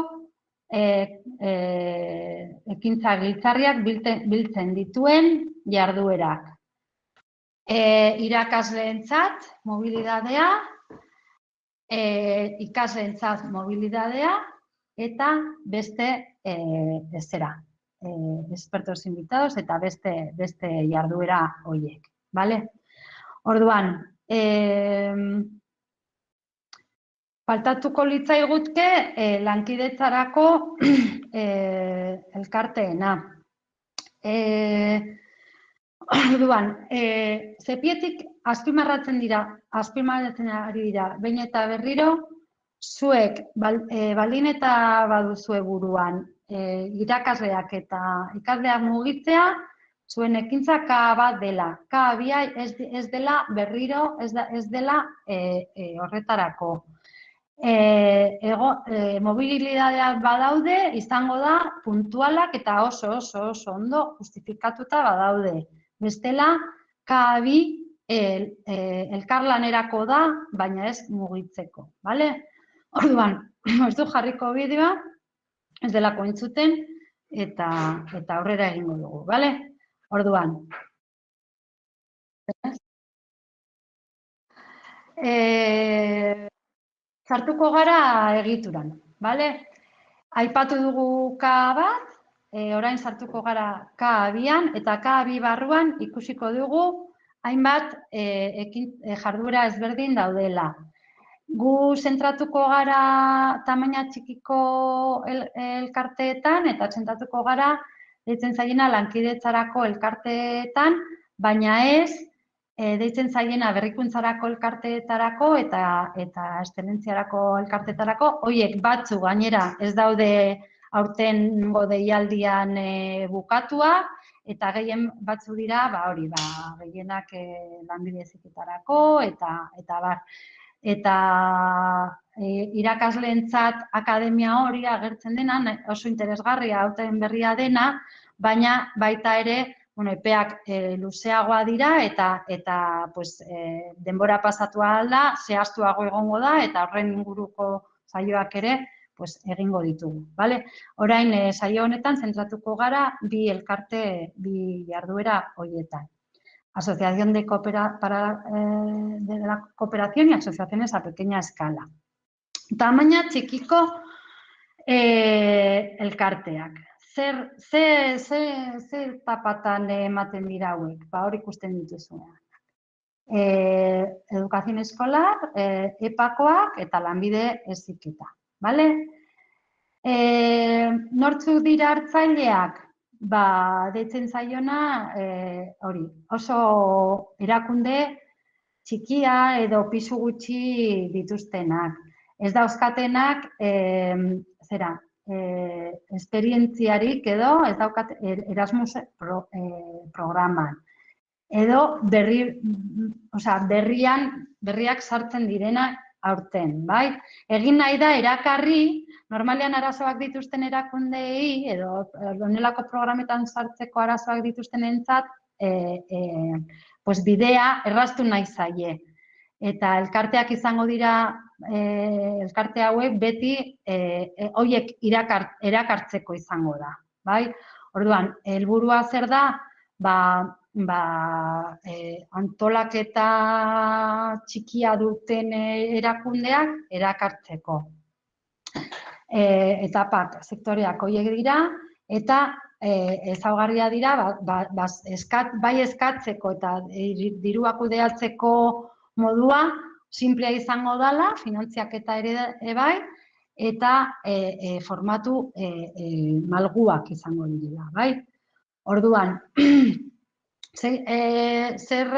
ekintza giltzarriak biltzen dituen jarduerak. Irakasleentzat mobilidadea, ikasleentzat mobilidadea, eta beste expertos invitados eta beste jarduera horiek, bale? Orduan, faltatuko litzaigutke lankidetzarako elkarteena. Orduan, Zepietik azpimarratzen ari dira, behin eta berriro, zuek baldin eta baduzue buruan irakasleak eta ikasleak mugitzea, zuen ekintza K bat dela. K bia ez dela berriro, ez dela horretarako. Mobilidadea badaude, izango da puntualak eta oso ondo justifikatuta badaude. Bestela, K bi elkarlanerako da, baina ez mugitzeko. Orduan, ez du jarriko bideoa, ez delako entzuten, eta aurrera egingo dugu, bale? Orduan. Sartuko gara egituran, bale? Aipatu dugu K bat, orain sartuko gara K2an, eta K2 barruan ikusiko dugu hainbat jarduera ezberdin daudela. Gu zentratuko gara tamaina txikiko elkarteetan, eta zentratuko gara deitzen zaiena lankidetzarako elkarteetan, baina ez deitzen zaiena berrikuntzarako elkarteetarako eta eszelentziarako elkarteetarako, horiek batzu gainera ez daude aurtengo deialdian bukatua, eta gehien batzu dira, gehienak lanbide heziketarako eta bar. Eta irakasleentzat akademia hori agertzen dena, oso interesgarria aurten berria dena, baina baita ere epeak luzeagoa dira eta denbora pasatu alda, zehaztuago egongo da, eta horren inguruko saioak ere egingo ditugu. Orain saio honetan zentratuko gara bi jarduera horietan. Asociación de la Cooperación y Asociaciones a Pequeña Escala. Tamaina txikiko elkarteak. Zer tapatan ematen dira hauek? Hor ikusten dituzuenak. Educación escolar, EPAkoak eta lanbide heziketa. Nortzuk dira hartzaileak? Deitzen zaiona hori, oso erakunde txikia edo pisu gutxi dituztenak. Ez dauzkatenak, esperientziarik edo ez daukat Erasmus programan. Edo berriak sartzen direnak aurten, bai? Egin nahi da erakarri, normalean arazoak dituzten erakundeei, edo honelako programetan sartzeko arazoak dituztenentzat, bidea erraztu nahi zaie. Eta elkarteak izango dira, elkarte hauek beti horiek erakartzeko izango da, bai? Orduan, helburua zer da, antolaketa txikia duten erakundeak erakartzeko. Etapak sektoreak horiek dira, eta ezaugarria dira, bai eskatzeko eta diruak kudeatzeko modua sinplea izango dela, finantziaketa ere bai, eta formatu malguak izango dira, bai? Orduan, zer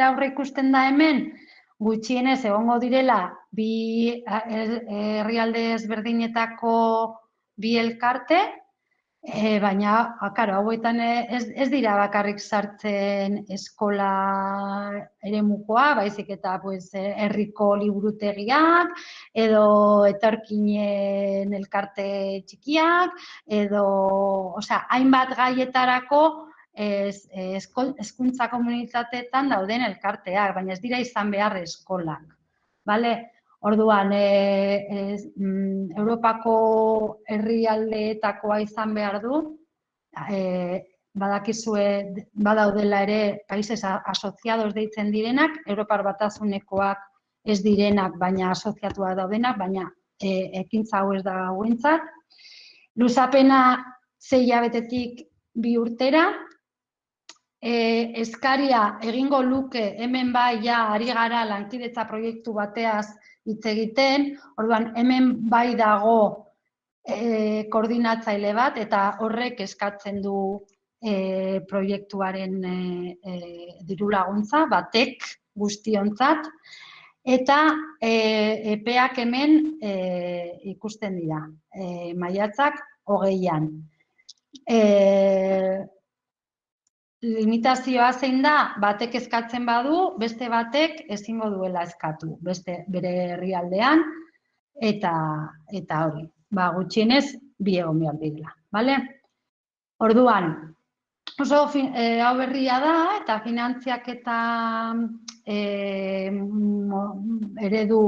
aurre ikusten da hemen? Gutxienez egongo direla bi herrialde ezberdinetako bi elkarte, baina, hauetan ez dira bakarrik sartzen eskola eremukoa, baizik eta herriko liburutegiak, edo etorkinen elkarte txikiak, edo, hainbat gaietarako hezkuntza komunitateetan dauden elkarteak, baina ez dira izan behar eskolak. Orduan, Europako herrialdeetakoa izan behar du, badakizue badaudela ere países asociados deitzen direnak, Europar Batasunekoak ez direnak, baina asoziatuak daudenak, baina ekintza hau ez da hauentzat. Luzapena 6 hilabetetik 2 urtera, eskaria egingo luke hemen bai ari gara lankidetza proiektu bateaz hitz egiten, orduan hemen bai dago koordinatzaile bat, eta horrek eskatzen du proiektuaren diru laguntza, batek guztiontzat, eta epeak hemen ikusten dira, maiatzak 20an. Limitazioa zein da, batek eskatzen badu, beste batek ezingo duela eskatu, bere herrialdean, eta hori, gutxienez, 2 egon behar direla. Orduan, oso hau berria da, eta finantziak eta eredu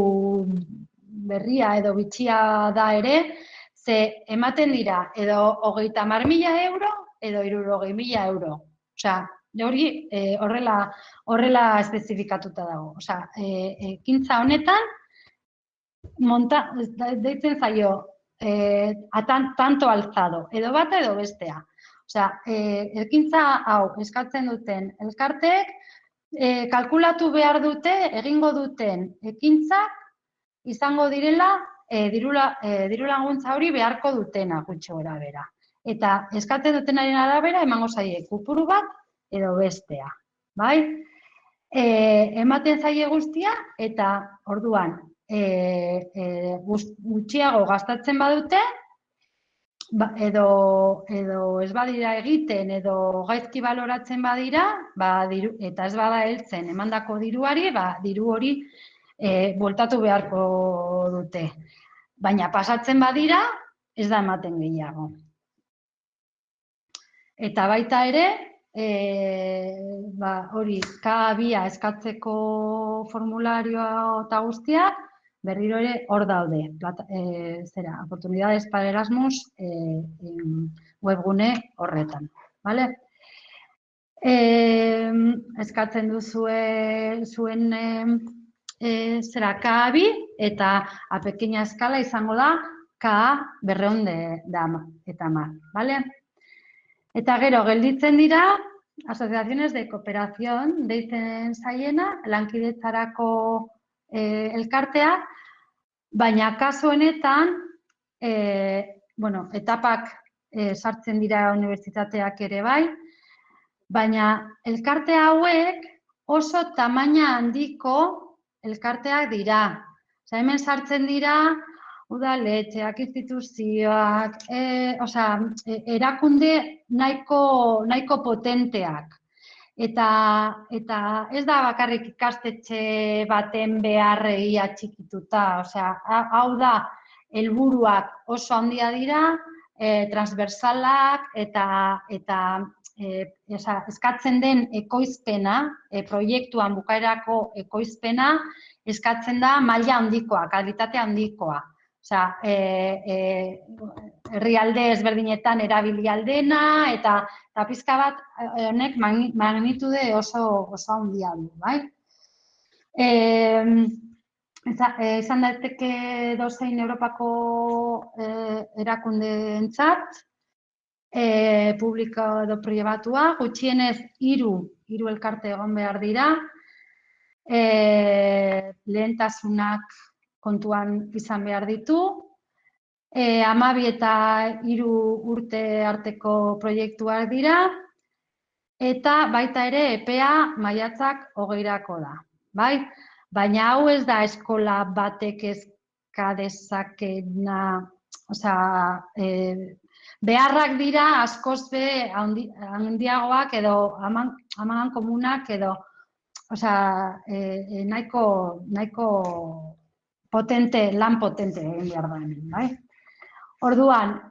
berria edo bitxia da ere, ze ematen dira, edo 30.000 euro, edo 60.000 euro. Hori horrela espezifikatuta dago. Ekintza honetan, deitzen zaio, tanto alzado, edo bata edo bestea. Osea, ekintza hau eskatzen duten elkarteek kalkulatu behar dute, egingo duten ekintzak izango direla diru laguntza hori beharko dutena gutxi gorabehera. Eta eskatzen dutenaren arabera emango zaie kopuru bat edo bestea, bai? Ematen zaie guztia eta orduan gutxiago gastatzen badute, edo ez badira egiten, edo gaizki baloratzen badira, eta ez bada heltzen emandako diruari, diru hori bueltatu beharko dute. Baina pasatzen badira, ez da ematen gehiago. Eta baita ere, hori K2 eskatzeko formularioa eta guztiak, berriro ere hor daude, Oportunidades para Erasmus webgune horretan. Eskatzen duzue zuen K2 eta a pequeña escala izango da K210. Eta gero gelditzen dira asociaciones de cooperación deitzen zaiena, lankidetzarako elkartea, baina kasu honetan, etapak sartzen dira unibertsitateak ere bai, baina elkarte hauek oso tamaina handiko elkarteak dira. Hemen sartzen dira udaletxeak, instituzioak, erakunde nahiko potenteak. Eta ez da bakarrik ikastetxe baten beharrei atxikituta, hau da, helburuak oso handia dira, transversalak eta eskatzen den ekoizpena, proiektuan bukaerako ekoizpena, eskatzen da maila handikoa, kalitate handikoa. Herrialde ezberdinetan erabili aldena, eta pizka bat honek magnitude oso handia du, bai? Izan daiteke dozein Europako erakundeentzat, publiko edo pribatua, gutxienez 3 elkarte egon behar dira, lehentasunak kontuan izan behar ditu, 12 eta 3 urte arteko proiektuak dira, eta baita ere epea maiatzak 20rako da, bai? Baina hau ez da eskola batek eska dezakena, beharrak dira askoz be handiagoak edo amangan komunak edo nahiko potente, lan potente egin behar da hemen, bai? Orduan,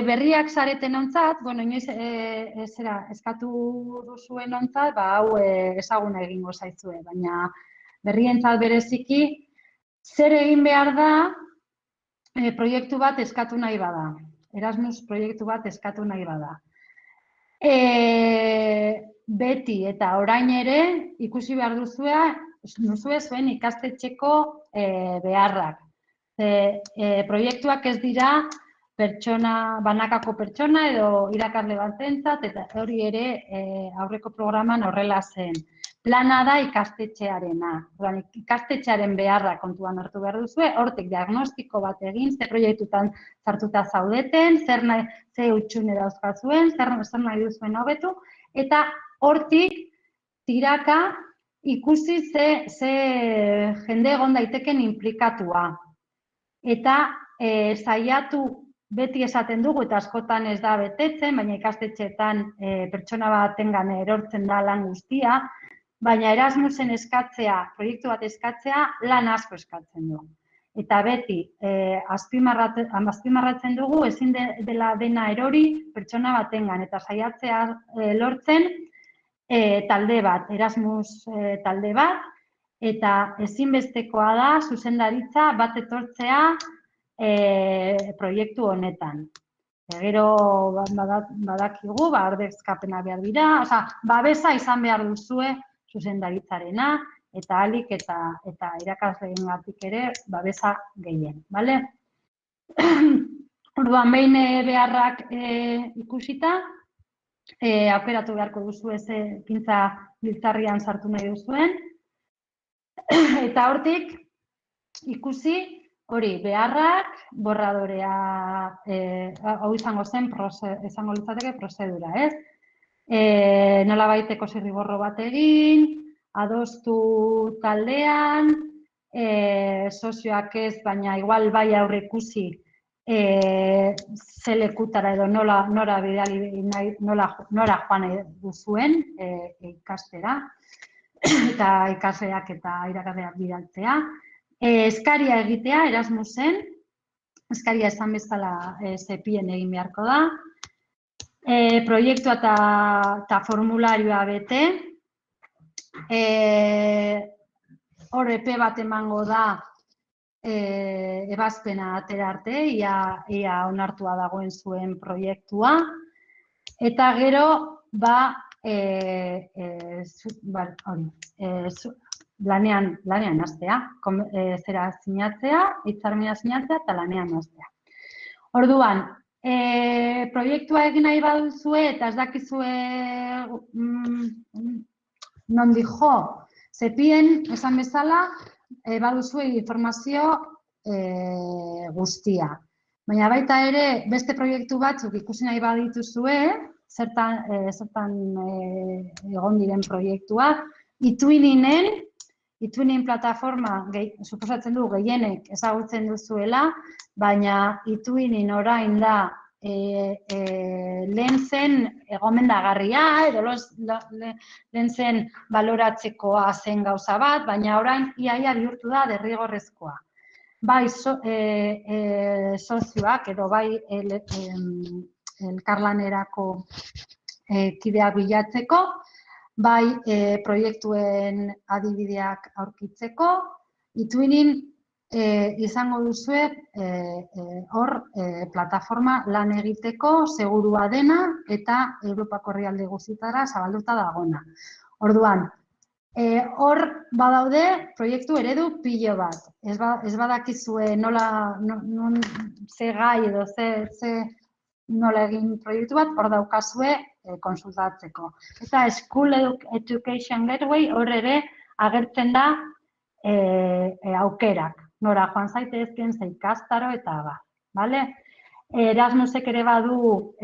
berriak zareten ontzat, inoiz eskatu duzuen ontzat, hau ezaguna egingo zaizue, baina berrientzat bereziki, zer egin behar da proiektu bat eskatu nahi bada, Erasmus proiektu bat eskatu nahi bada. Beti eta orain ere ikusi behar duzue zuen ikastetxeko beharrak. Proiektuak ez dira banakako pertsona edo irakasle batentzat, eta hori ere aurreko programan horrela zen. Plana da ikastetxearena. Ikastetxearen beharra kontuan hartu behar duzue, hortik diagnostiko bat egin, ze proiektutan sartuta zaudeten, ze utxune dauzkazuen, zer nahi duzuen hobetu, eta hortik tiraka ikusi ze jende egon daiteken inplikatua. Eta saiatu beti esaten dugu, eta askotan ez da betetzen, baina ikastetxeetan pertsona batengan erortzen da lan guztia, baina Erasmusen eskatzea, proiektu bat eskatzea, lan asko eskatzen du. Eta beti, azpimarratzen dugu, ezin dela dena erori pertsona batengan, eta saiatzea lortzen talde bat, Erasmus talde bat, eta ezinbestekoa da zuzendaritza bat etortzea proiektu honetan. Gero badakigu, ordezkapena behar dira, babesa izan behar duzue zuzendaritzarena, eta alik eta irakasleengatik ere babesa gehien, bale? Orduan, behin beharrak ikusita, aukeratu beharko duzu ez ekintza giltzarrian sartu nahi duzuen, eta hortik ikusi hori beharrak, borradorea, hau izango litzateke prozedura, ez? Nolabaiteko zirriborro bat egin, adostu taldean, sozioak ez, baina igual bai aurreikusi ze lekutara edo nora bidali nora joan nahi duzuen ikastera eta ikasleak eta irakasleak bidaltzea. Eskaria egitea Erasmusen, eskaria esan bezala ZEPIen egin beharko da. Proiektua eta formularioa bete. Hor epe bat emango da ebazpena atera arte, ia onartua dagoen zuen proiektua. Eta gero, lanean hastea, zera sinatzea, hitzarmena sinatzea eta lanean hastea. Orduan, proiektua egin nahi baduzue eta ez dakizue nondik jo, ZEPIen, esan bezala, baduzue informazio guztia. Baina baita ere, beste proiektu batzuk ikusi nahi badituzue, zertan egon diren proiektuak, Itwinin plataforma, suposatzen du gehienek ezagutzen duzuela, baina Itwinin orain da lehen zen gomendagarria, edo lehen zen baloratzekoa zen gauza bat, baina orain iaia bihurtu da derrigorrezkoa. Bai sozioak edo bai elkarlanerako kideak bilatzeko, bai proiektuen adibideak aurkitzeko, Itwinin izango duzue hor plataforma lan egiteko segurua dena eta Europako herrialde guztietara zabalduta dagoena. Orduan, hor badaude proiektu eredu pilo bat. Ez badakizue ze gai edo nola egin proiektu bat, hor daukazue konsultatzeko. Eta School Education Gateway hor ere agertzen da aukerak. Nora joan zaitezken, ze ikastaro eta bale? Erasmusek ere badu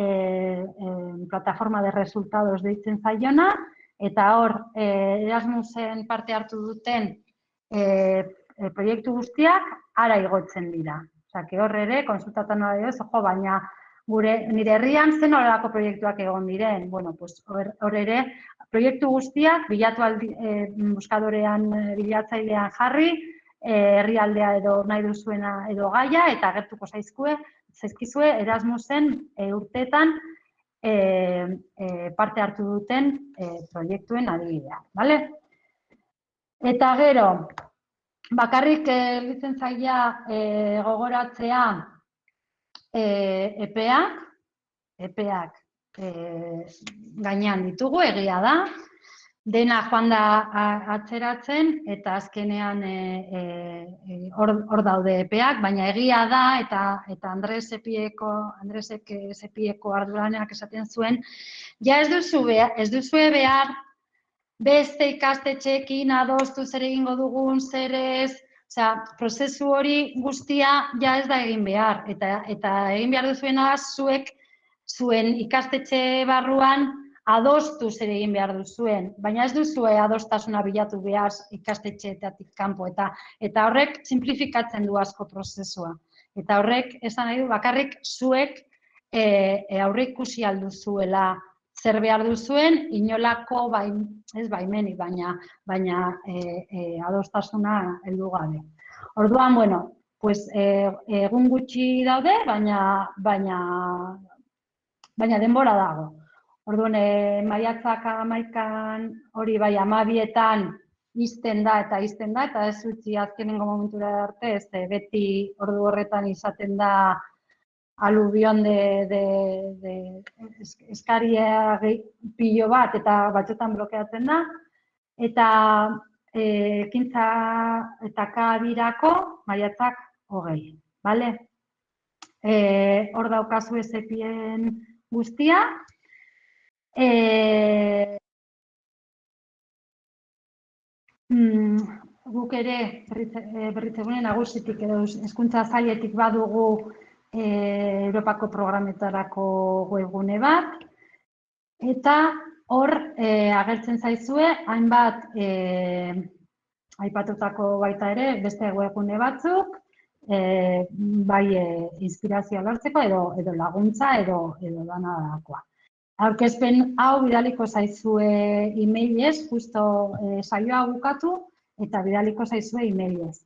plataforma de resultados deitzen zaiona, eta hor Erasmusen parte hartu duten proiektu guztiak ara igotzen dira. Osea, hor ere konsultatan baina nire herrian zen horrelako proiektuak egon diren. Bueno, pues hor ere proiektu guztiak bilatu buskadorean bilatzailean jarri, herrialdea edo nahi duzuena edo gaia, eta agertuko zaizkizue Erasmusen urteetan parte hartu duten proiektuen adibideak, bale? Eta gero, bakarrik lizentzailea gogoratzea epeak gainean ditugu, egia da, dena joan da atzeratzen eta azkenean hor daude epeak, baina egia da eta Andresek ZEPIeko arduraneak esaten zuen, ja ez duzue behar beste ikastetxeekin adostu zer egingo dugun, zer ez, prozesu hori guztia ja ez da egin behar, eta egin behar duzuena zuek zuen ikastetxe barruan adostu zer egin behar duzuen, baina ez duzue adostasuna bilatu behar ikastetxeetatik kanpo, eta horrek simplifikatzen du asko prozesua. Eta horrek esan nahi du bakarrik zuek aurreikusi alduzuela zer behar duzuen, inolako ez baimenik, baina adostasuna heldu gabe. Orduan, bueno, pues egun gutxi daude, baina denbora dago. Orduan, maiatzak 11an hori bai 12etan izten da, eta ez utzi azkenengo momentura arte, ez beti ordu horretan izaten da alubion de eskaria pilo bat eta batzuetan blokeatzen da, eta ekintza eta kabirako maiatzak 20, bale? Hor daukazu ezepien guztia. Guk ere berritzegune nagusitik edo hezkuntza sailetik badugu Europako programetarako webgune bat, eta hor agertzen zaizue hainbat aipatutako baita ere beste webgune batzuk, bai inspirazioa lortzeko edo laguntza edo danadakoa. Aurkezpen hau bidaliko zaizue emailez, justo saioa bukatu eta bidaliko zaizue emailez.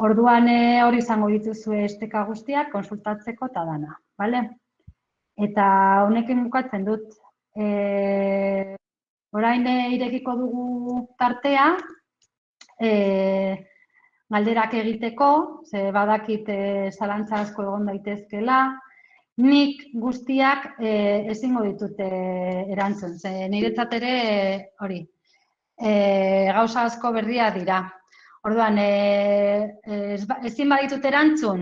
Orduan hori izango dituzue esteka guztiak konsultatzeko eta dana, bale? Eta honekin bukatzen dut. Orain irekiko dugu tartea, galderak egiteko, ze badakit zalantza asko egon daitezkela, nik guztiak ezingo ditut erantzun, ze niretzat ere hori, gauza asko berria dira. Orduan, ezin baditut erantzun,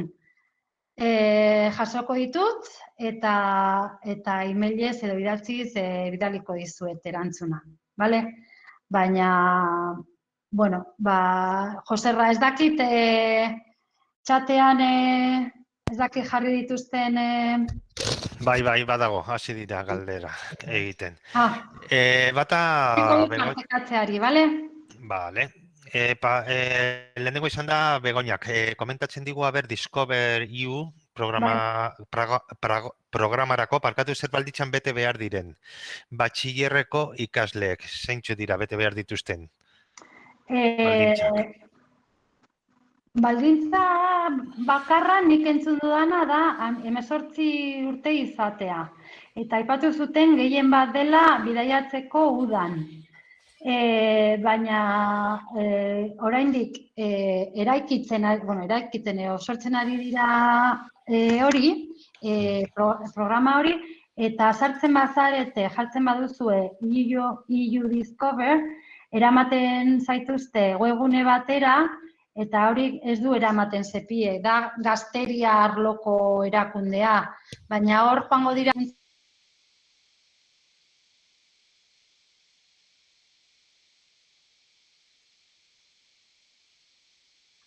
jasoko ditut eta emailez edo idatziz bidaliko dizuet erantzuna, bale? Baina, bueno, Joserra, ez dakit txatean ez dakit jarri dituzten... Bai, badago, hasi dira galdera egiten. Bata... Partekatzeari, bale? Bale. Lehenengo izan da Begoñak. Komentatzen digu, Discover EU programarako parkatu zer balditzan bete behar diren. Batxillerreko ikasleek, zeintzu dira bete behar dituzten? Baldintzak. Baldintza bakarra nik entzun dudana da 18 urte izatea. Eta aipatu zuten gehien bat dela bidaiatzeko udan. Baina oraindik eraikitzen sortzen ari dira hori, programa hori, eta sartzen bazarete, jartzen baduzue EU Discover, eramaten zaituzte webgune batera, eta hori ez du eramaten sepie, da gazteria arloko erakundea, baina hor joango dira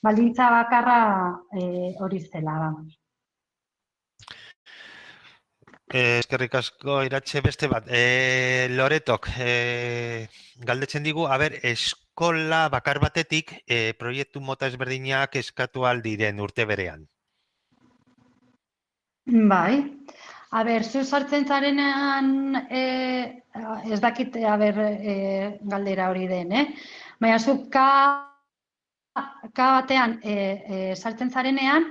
baldintza bakarra hori zela, vamos. Eskerrik asko, Iratxe, beste bat. Loretok, galdetzen digu, eskola bakar batetik proiektu mota ezberdinak eskatu aldiren urte berean. Bai. Zu sartzen zarenean, ez dakit, galdera hori den, baina zu batean sartzen zarenean,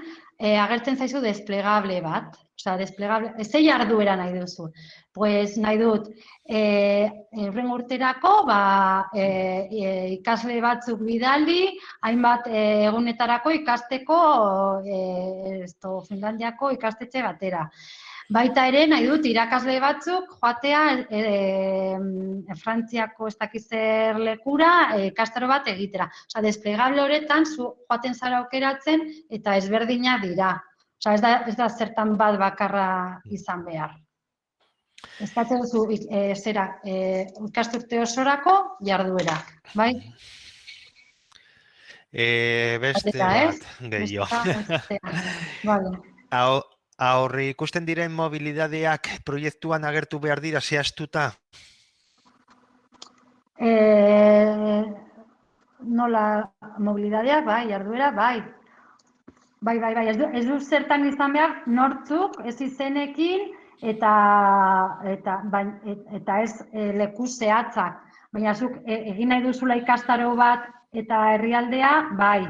agertzen zaizu desplegable bat. Osa, desplegable, zei jarduera nahi duzu. Pues nahi dut, hurrengo urterako, ikasle batzuk bidali, hainbat egunetarako ikasteko Finlandiako ikastetxe batera. Baita ere, nahi dut, irakasle batzuk joatea Frantziako ez dakiz zer lekura ikastaro bat egitera. Osa, desplegable horretan, joaten zara aukeratzen eta ezberdina dira. Osa, ez da zertan bat bakarra izan behar. Eskatzen duzu, ikasturte osorako jarduerak, bai? Beste bat, gehiago. Aurri ikusten diren mobilidadeak proiektuan agertu behar dira zehaztuta? Nola mobilidadeak, bai, jarduera, bai. Bai, ez du zertan izan behar nortzuk, ez izenekin, eta ez leku zehatzak. Baina zuk egin nahi duzula ikastaro bat eta herrialdea, bai.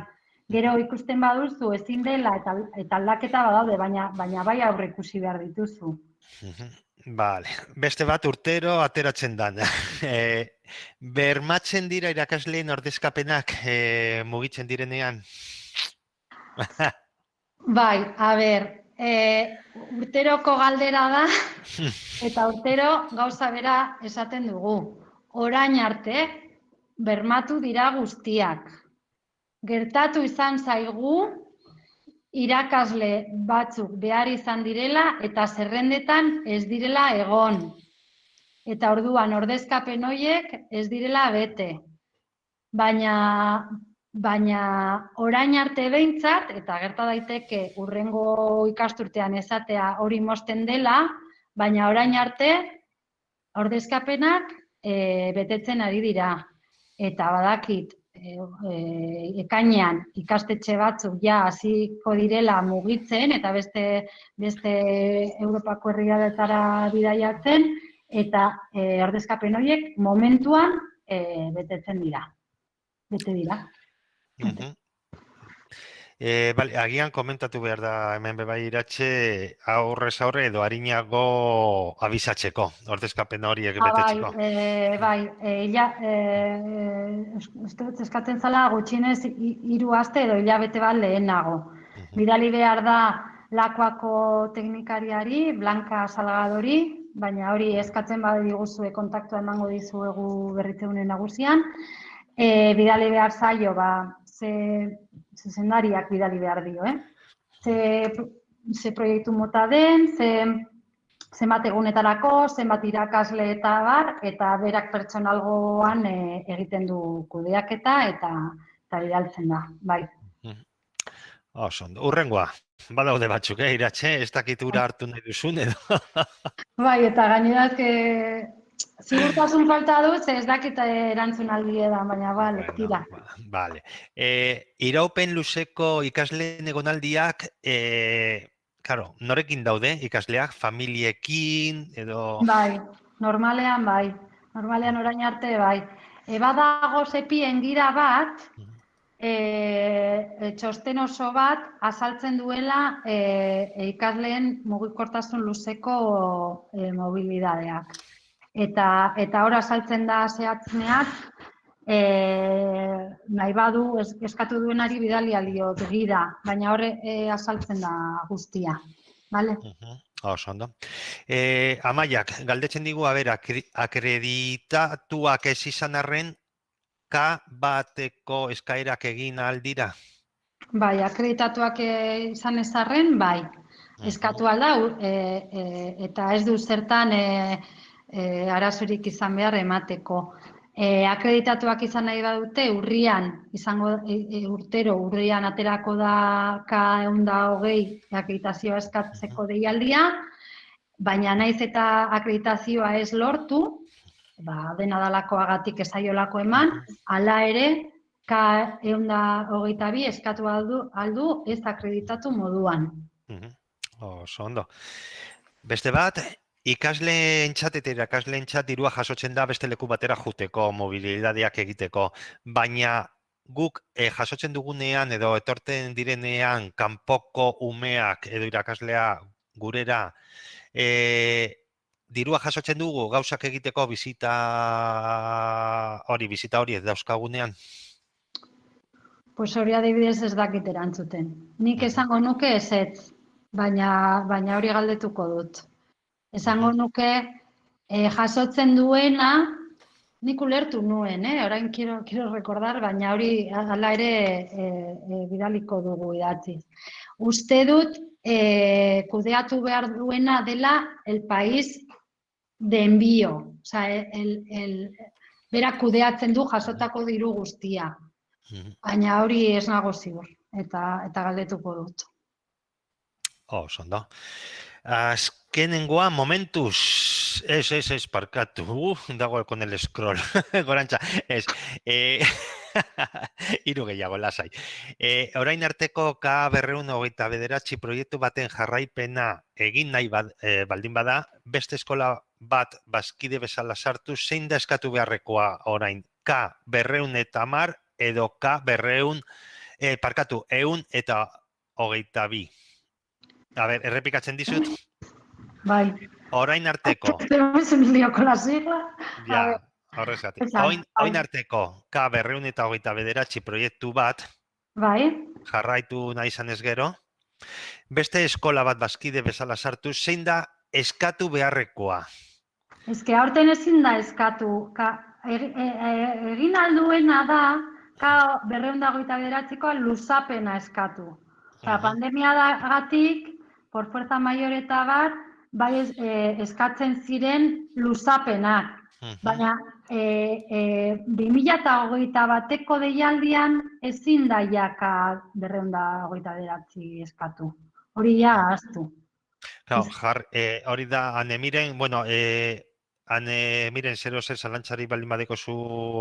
Gero ikusten baduzu ezin dela eta aldaketa badaude, baina bai aurre ikusi behar dituzu. Bale, beste bat urtero ateratzen da. Bermatzen dira irakasleen ordezkapenak mugitzen direnean? Bai, urteroko galdera da, eta urtero gauza bera esaten dugu. Orain arte, bermatu dira guztiak. Gertatu izan zaigu, irakasle batzuk behar izan direla eta zerrendetan ez direla egon. Eta orduan ordezkapen horiek ez direla bete. Baina orain arte behintzat, eta gerta daiteke hurrengo ikasturtean esatea hori mozten dela, baina orain arte ordezkapenak betetzen ari dira. Eta badakit, ekainean ikastetxe batzuk ja hasiko direla mugitzen eta beste Europako herrialdetara bidaiatzen eta ordezkapen horiek momentuan betetzen dira. Bete dira. Bale, agian komentatu behar da hemen bebai iratxe aurrez aurre edo arinago abisatzeko, ordezkapen horiek betetzeko. Bai, eskatzen zala gutxienez 3 aste edo hilabete bat lehenago. Bidali behar da Lakuako teknikariari, Blanca Salgadori, baina hori eskatzen badiguzue kontaktua emango dizuegu berritzegunen nagusian. Bidali behar zaio, zuzendariak bidali behar dio, ze proiektu mota den, zenbat egunetarako, zenbat irakasle eta bar, eta berak pertsonalgoan egiten du kudeaketa eta bidaltzen da, bai. Oso ondo, urrengoa, badaude batzuk, iratxe, ez dakit ura hartu nahi duzun edo. Bai, eta gaineraz, zigurtasun falta dut, ez dakit erantzun aldi edan, baina bale, tira. Bale. Iraupen luzeko ikasleen egonaldiak, norekin daude ikasleak, familiekin edo... Bai, normalean bai, normalean orain arte bai. Badago sepien gira bat, txosten oso bat azaltzen duela ikasleen mugikortasun luzeko mobilidadeak. Eta hor azaltzen da zehatzeneak, nahi badu eskatu duenari bidali aldiot gida, baina hor azaltzen da guztia. Bale? Oso ondo. Amaiak, galdetzen digu, akreditatuak ez izan arren, K bateko eskaerak egin aldira? Bai, akreditatuak izan ez arren, bai. Eskatu alda, eta ez du zertan arazorik izan behar emateko. Akreditatuak izan nahi badute, urrian, urtero, urrian aterako da K120 akreditazioa eskatzeko deialdia, baina naiz eta akreditazioa ez lortu, dena dalakoagatik ezaiolako eman, hala ere, K122 eskatu aldu ez akreditatu moduan. Oso ondo. Beste bat, ikasleentzat eta irakasleentzat dirua jasotzen da beste leku batera juteko, mobilidadeak egiteko, baina guk jasotzen dugunean edo etorten direnean kanpoko umeak edo irakaslea gurera, dirua jasotzen dugu gauzak egiteko bizita hori ez dauzkagunean? Pues hori adibidez ez dakit erantzuten. Nik esango nuke ezetz, baina hori galdetuko dut. Esango nuke jasotzen duena, nik ulertu nuen, orain quiero recordar, baina hori hala ere bidaliko dugu idatziz. Uste dut kudeatu behar duena dela el país de envío, berak kudeatzen du jasotako diru guztia. Baina hori ez nago ziur, eta galdetuko dut. Oso ondo. Azkenengoa, momentuz, ez, parkatu, dago con el scroll, gorantza, ez, hiru gehiago, lasai. Orain arteko K229 proiektu baten jarraipena egin nahi baldin bada, beste eskola bat bazkide bezala sartu, zein da eskatu beharrekoa orain, K210 edo K222. A ber, errepikatzen dizut? Bai. Orain arteko. Ez lioko la sigla. Ja, horrezatik. Orain arteko K229 proiektu bat, bai, jarraitu nahi izan ez gero, beste eskola bat bazkide bezala sartu, zein da eskatu beharrekoa? Ezke aurten ezin da eskatu. Egin alduena da K229koa luzapena eskatu. Osa, pandemia dagatik, por fuerza mayor eta bar, bai eskatzen ziren luzapenak. Baina 2021ko deialdian ezin da jaka 229 eskatu. Hori ja ahaztu. Claro, hori da, anemiren, bueno, miren, zero zer zalantzari baldin badeko zu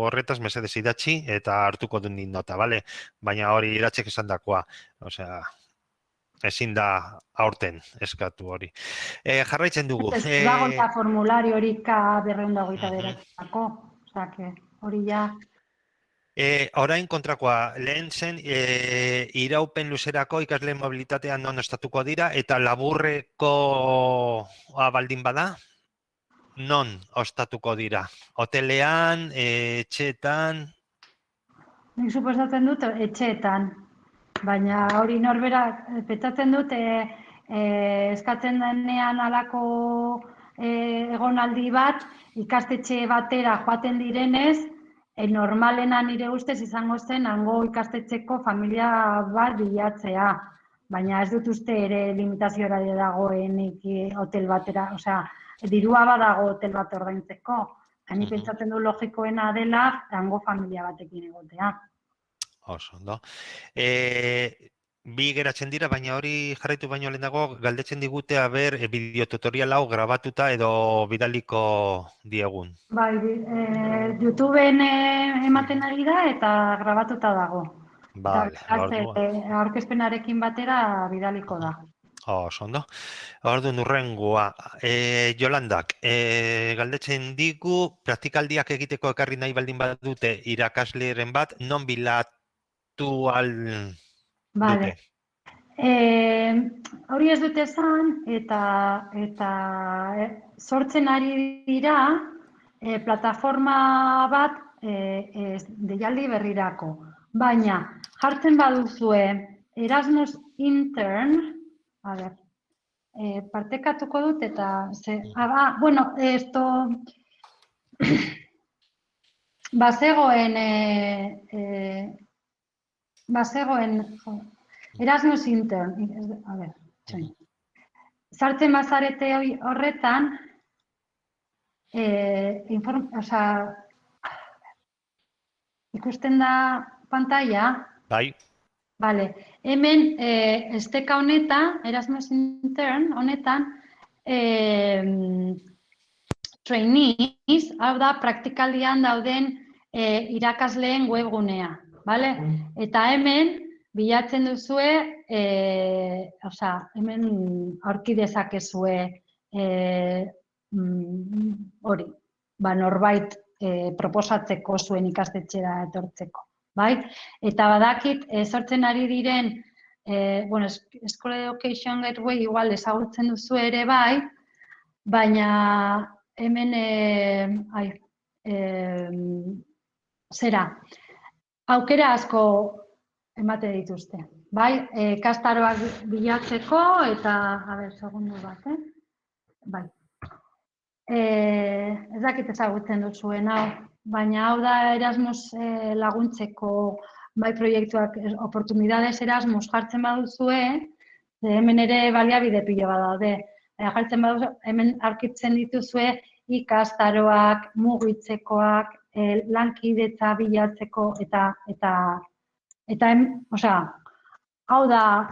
horretaz, mesedez idatzi, eta hartuko dut nik nota, bale? Baina hori idatzek esan dakoa, osea, ezin da aurten eskatu hori. Jarraitzen dugu. Ez dago eta formulariorik 229ko, osea, hori ja... Orain kontrakoa, lehen zen, iraupen luzerako ikasleen mobilitatean non estatuko dira, eta laburreko baldin bada, non ostatuko dira? Hotelean, etxeetan? Nik suposatzen dut etxeetan, baina hori norberak, pentsatzen dut eskatzen denean halako egonaldi bat, ikastetxe batera joaten direnez, normalena nire ustez izango zen hango ikastetxeko familia bat bilatzea, baina ez dut uste ere limitaziora dagoenik hotel batera, osea, dirua badago hotel bat ordaintzeko. Hani pentsatzen du logikoena dela hango familia batekin egotea. Oso, ondo. Bi geratzen dira, baina hori jarraitu baino lehenago galdetzen digute aber bideotutorial hau grabatuta edo bidaliko diegun. Bai, YouTubeen ematen ari da eta grabatuta dago. Vale, aurkezpenarekin batera bidaliko da. Oso, ondo. Orduan hurrengoa, Jolandak, galdetzen digu, praktikaldiak egiteko ekarri nahi baldin badute irakasleren bat, non bilatu dute? Hori ez dute esan, eta sortzen ari dira plataforma bat deialdi berrirako. Baina, jartzen baduzue Erasmus Intern, a ver, partekatuko dut eta bueno, bazegoen Erasmus Intern, a ver, sartzen bazarete horretan, ikusten da pantalla? Bai. Vale, hemen esteka honetan, Erasmus Intern honetan, trainees, hau da, praktikaldian dauden irakasleen webgunea, vale? Eta hemen, bilatzen duzue, hemen aurki dezakezue hori, norbait proposatzeko zuen ikastetxera etortzeko. Bai? Eta badakit, sortzen ari diren, School Education Gateway igual ezagutzen duzu ere bai, baina hemen, aukera asko emate dituzte. Bai, ikastaroak bilatzeko eta, segundu bat, bai. Ez dakit ezagutzen duzuen hau. Baina hau da Erasmus laguntzeko bai proiektuak, oportunidades Erasmus jartzen baduzue, hemen ere baliabide pilo bat daude. Jartzen baduzue, hemen aurkitzen dituzue ikastaroak, mugitzekoak, lankidetza bilatzeko eta hau da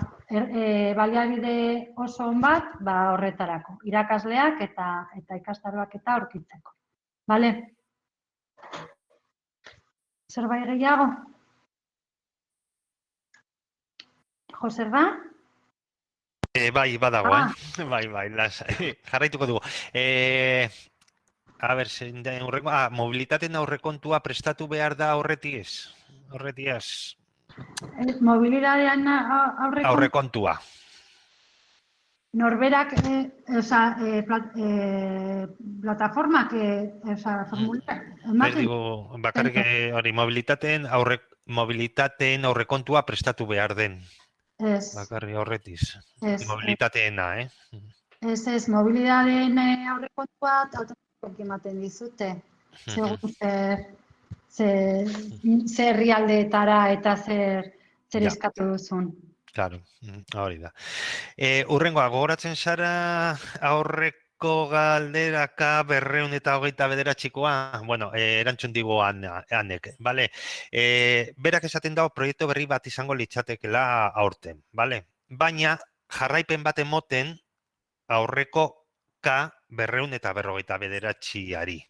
baliabide oso on bat horretarako, irakasleak eta ikastaroak eta aurkitzeko. Bale? Zerbait gehiago? Joserra? Bai, badago, Bai, jarraituko dugu. Mobilitateen aurrekontua prestatu behar da aurretiaz? Mobilitatean aurrekontua. Norberak, plataformak, formular, ematen? Bakarrik hori, mobilitateen aurrekontua prestatu behar den. Ez. Bakarrik horretiz. Mobilitateena, Ez, mobilitateen aurrekontua autonomikoak ematen dizute. Segun zer herrialdeetara eta zer eskatu duzun. Claro, hori da. Urrengoa, gogoratzen zara aurreko galderaka 229koa? Bueno, erantzun digu Anek, bale? Berak esaten dago proiektu berri bat izango litzatekela aurten, bale? Baina jarraipen bat emoten aurreko K 259ari.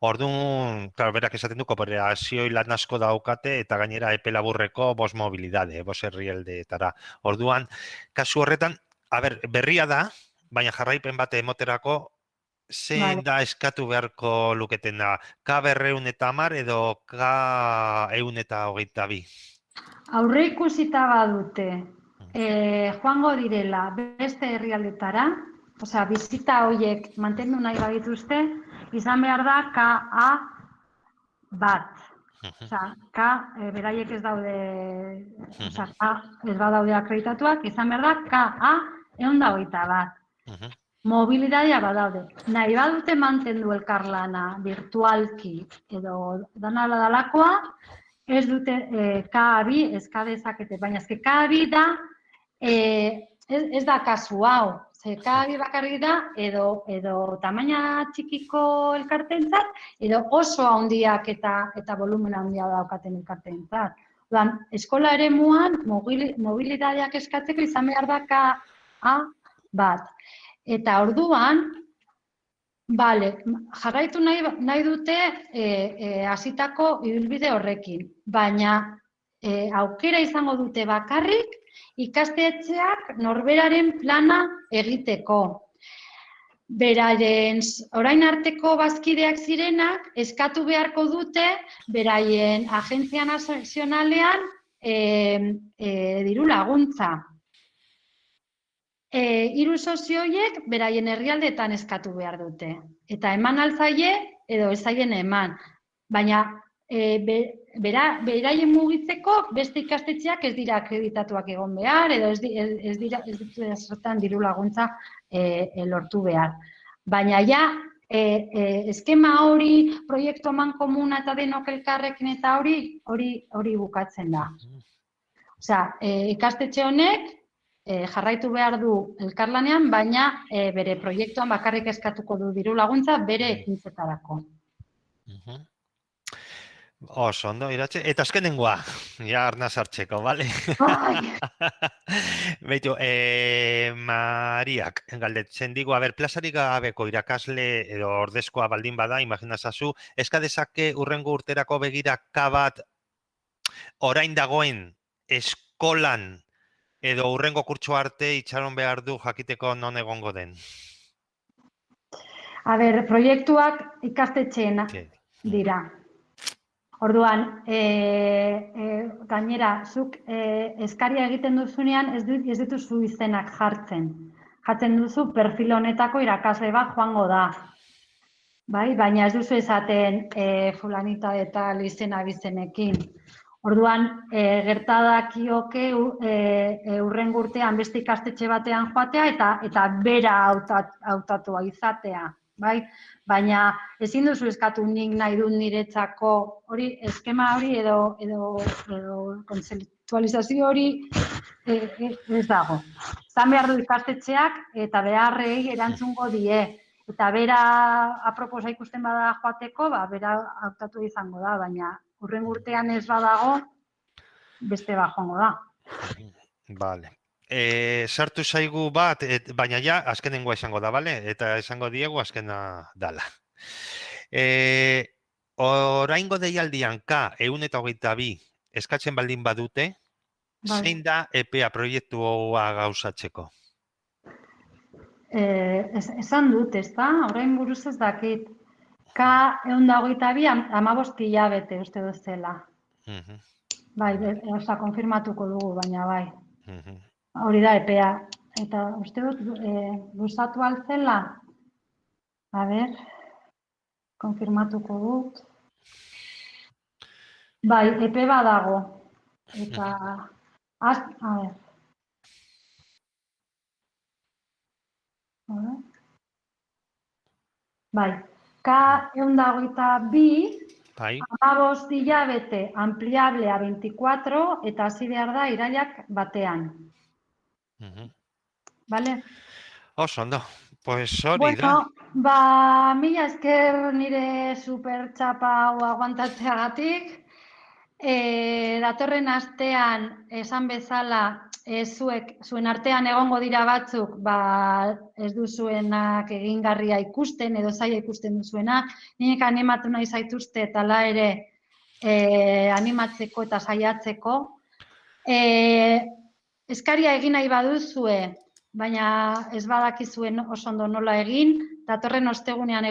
Orduan, claro, berak esaten du kooperazio lan asko daukate eta gainera epe laburreko bost mobilidade, bost herrialdeetara. Orduan, kasu horretan, berria da, baina jarraipen bate emoterako zein Vale. da eskatu beharko luketena, K 210 edo K 122? Aurre ikusita badute, joango direla beste herrialdetara, osea, bizita horiek mantendu nahi badituzte, izan behar da KA bat. Osea, K, beraiek ez daude, osea, K ez badaude akreditatuak, izan behar da KA 121. Mobilidadea badaude. Nahi badute mantendu elkarlana virtualki edo danala dalakoa, ez dute K2 eska dezakete, baina eske K2 da, ez da kasu hau. Ze K2 bakarrik da, edo tamaina txikiko elkartentzat, edo oso handiak eta volumen handia daukaten elkartentzat. Orduan, eskola eremuan mobilidadeak eskatzeko izan behar da KA bat. Eta orduan, bale, jarraitu nahi dute hasitako ibilbide horrekin, baina aukera izango dute bakarrik ikastetxeak norberaren plana egiteko. Beraien orain arteko bazkideak zirenak eskatu beharko dute beraien agentzia nazionalean diru laguntza. Hiru sozio horiek beraien herrialdeetan eskatu behar dute. Eta eman altzaie edo ez zaien eman. Baina beraien mugitzeko beste ikastetxeak ez dira akreditatuak egon behar edo ez dira zertan diru laguntza lortu behar. Baina ja, eskema hori, proiektu amankomuna eta denok elkarrekin eta hori bukatzen da. Osea, ikastetxe honek jarraitu behar du elkarlanean, baina bere proiektuan bakarrik eskatuko du diru laguntza bere ekintzetarako. Oso, ondo, iratxe. Eta azkenengoa, ja arnaz hartzeko, bale? Beitu, Mariak, galdetzen digu, plazarik gabeko irakasle edo ordezkoa baldin bada, imaginazazu, eska dezake urrengo urterako begira bat orain dagoen eskolan edo urrengo kurtso arte itxaron behar du jakiteko non egongo den? Proiektuak ikastetxeena dira. Orduan, gainera, zuk eskaria egiten duzunean ez dituzu izenak jartzen. Jatzen duzu perfil honetako irakasle bat joango da. Bai, baina ez duzu esaten fulanita eta izena bizenekin. Orduan, gertadakioke urrengo urtean beste ikastetxe batean joatea eta bera hautatua izatea. Bai? Baina ezin duzu eskatu nik nahi dut niretzako hori eskema hori edo kontzeptualizazio hori ez dago. Zan behar du ikastetxeak eta beharrei erantzungo die. Eta bera aproposa ikusten bada joateko, bera hautatu izango da, baina urrengo urtean ez badago, beste bat joango da. Vale. Sartu zaigu bat, baina ja, azkenengoa izango da, bale? Eta esango diegu azkena dala. Oraingo deialdian K 122 eskatzen baldin badute, zein da EPEA proiektua gauzatzeko? Esan dut, ez da? Orain buruz ez dakit. K 122 15 hilabete uste dut zela. Bai, konfirmatuko dugu, baina bai. Hori da EPEA. Eta uste dut, luzatu altzela? A ber, konfirmatuko dut. Bai, EPE badago. Eta, a ber. Bai, K 122 Bai. 15 hilabete ampliable a 24 eta hasi behar da irailak batean. Mhm. Bale? Oso ondo. Pues hori da. Bueno, mila esker nire super txapa hau aguantatzeagatik. Datorren astean, esan bezala, zuen artean egongo dira batzuk, ez duzuenak egingarria ikusten edo zaila ikusten duzuenak. Nik animatu nahi zaituzte eta hala ere animatzeko eta saiatzeko. Eskaria egin nahi baduzue, baina ez badakizuen oso ondo nola egin, datorren ostegunean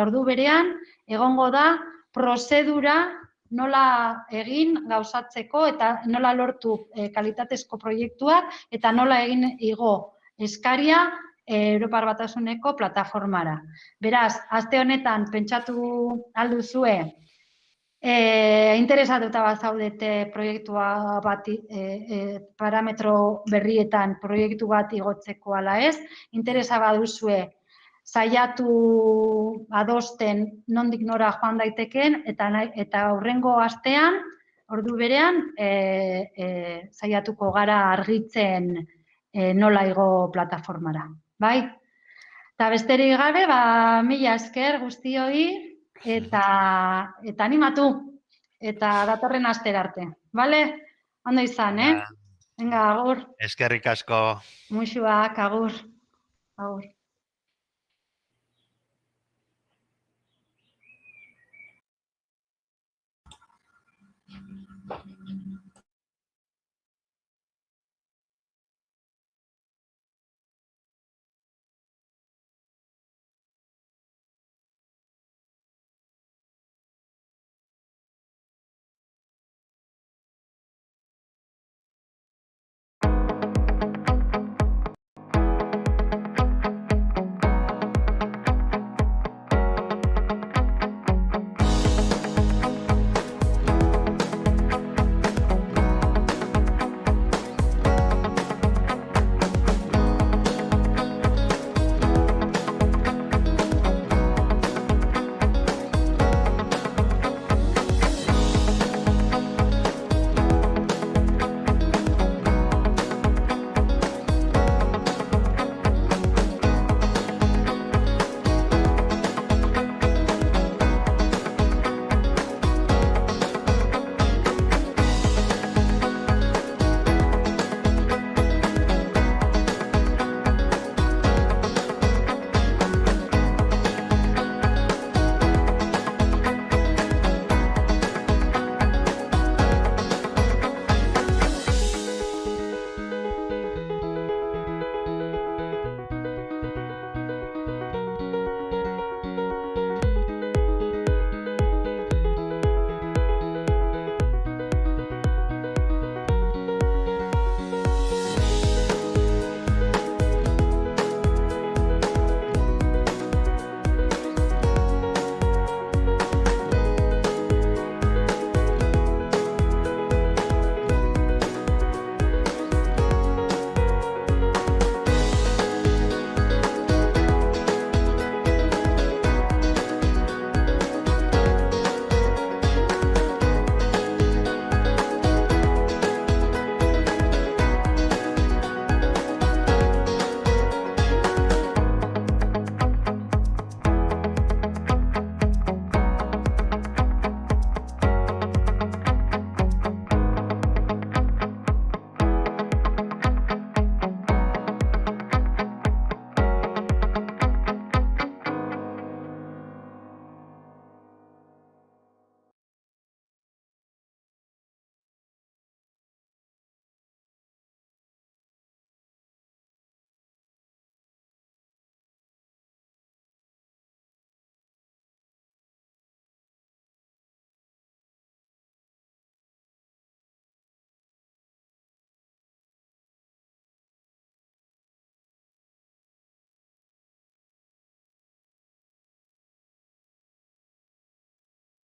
ordu berean, egongo da prozedura nola egin gauzatzeko eta nola lortu kalitatezko proiektuak eta nola egin igo eskaria Europar Batasuneko plataformara. Beraz, aste honetan pentsatu alduzue, interesatuta bazaudete proiektua bat, parametro berrietan proiektu bat igotzeko ala ez, interesa baduzue saiatu adosten nondik nora joan daiteken eta aurrengo astean, ordu berean, saiatuko gara argitzen nola igo plataformara. Bai? Eta besterik gabe, mila esker guztioi eta animatu eta datorren astera arte. Bale? Ondo izan, Venga, agur. Eskerrik asko. Muxuak, agur. Agur.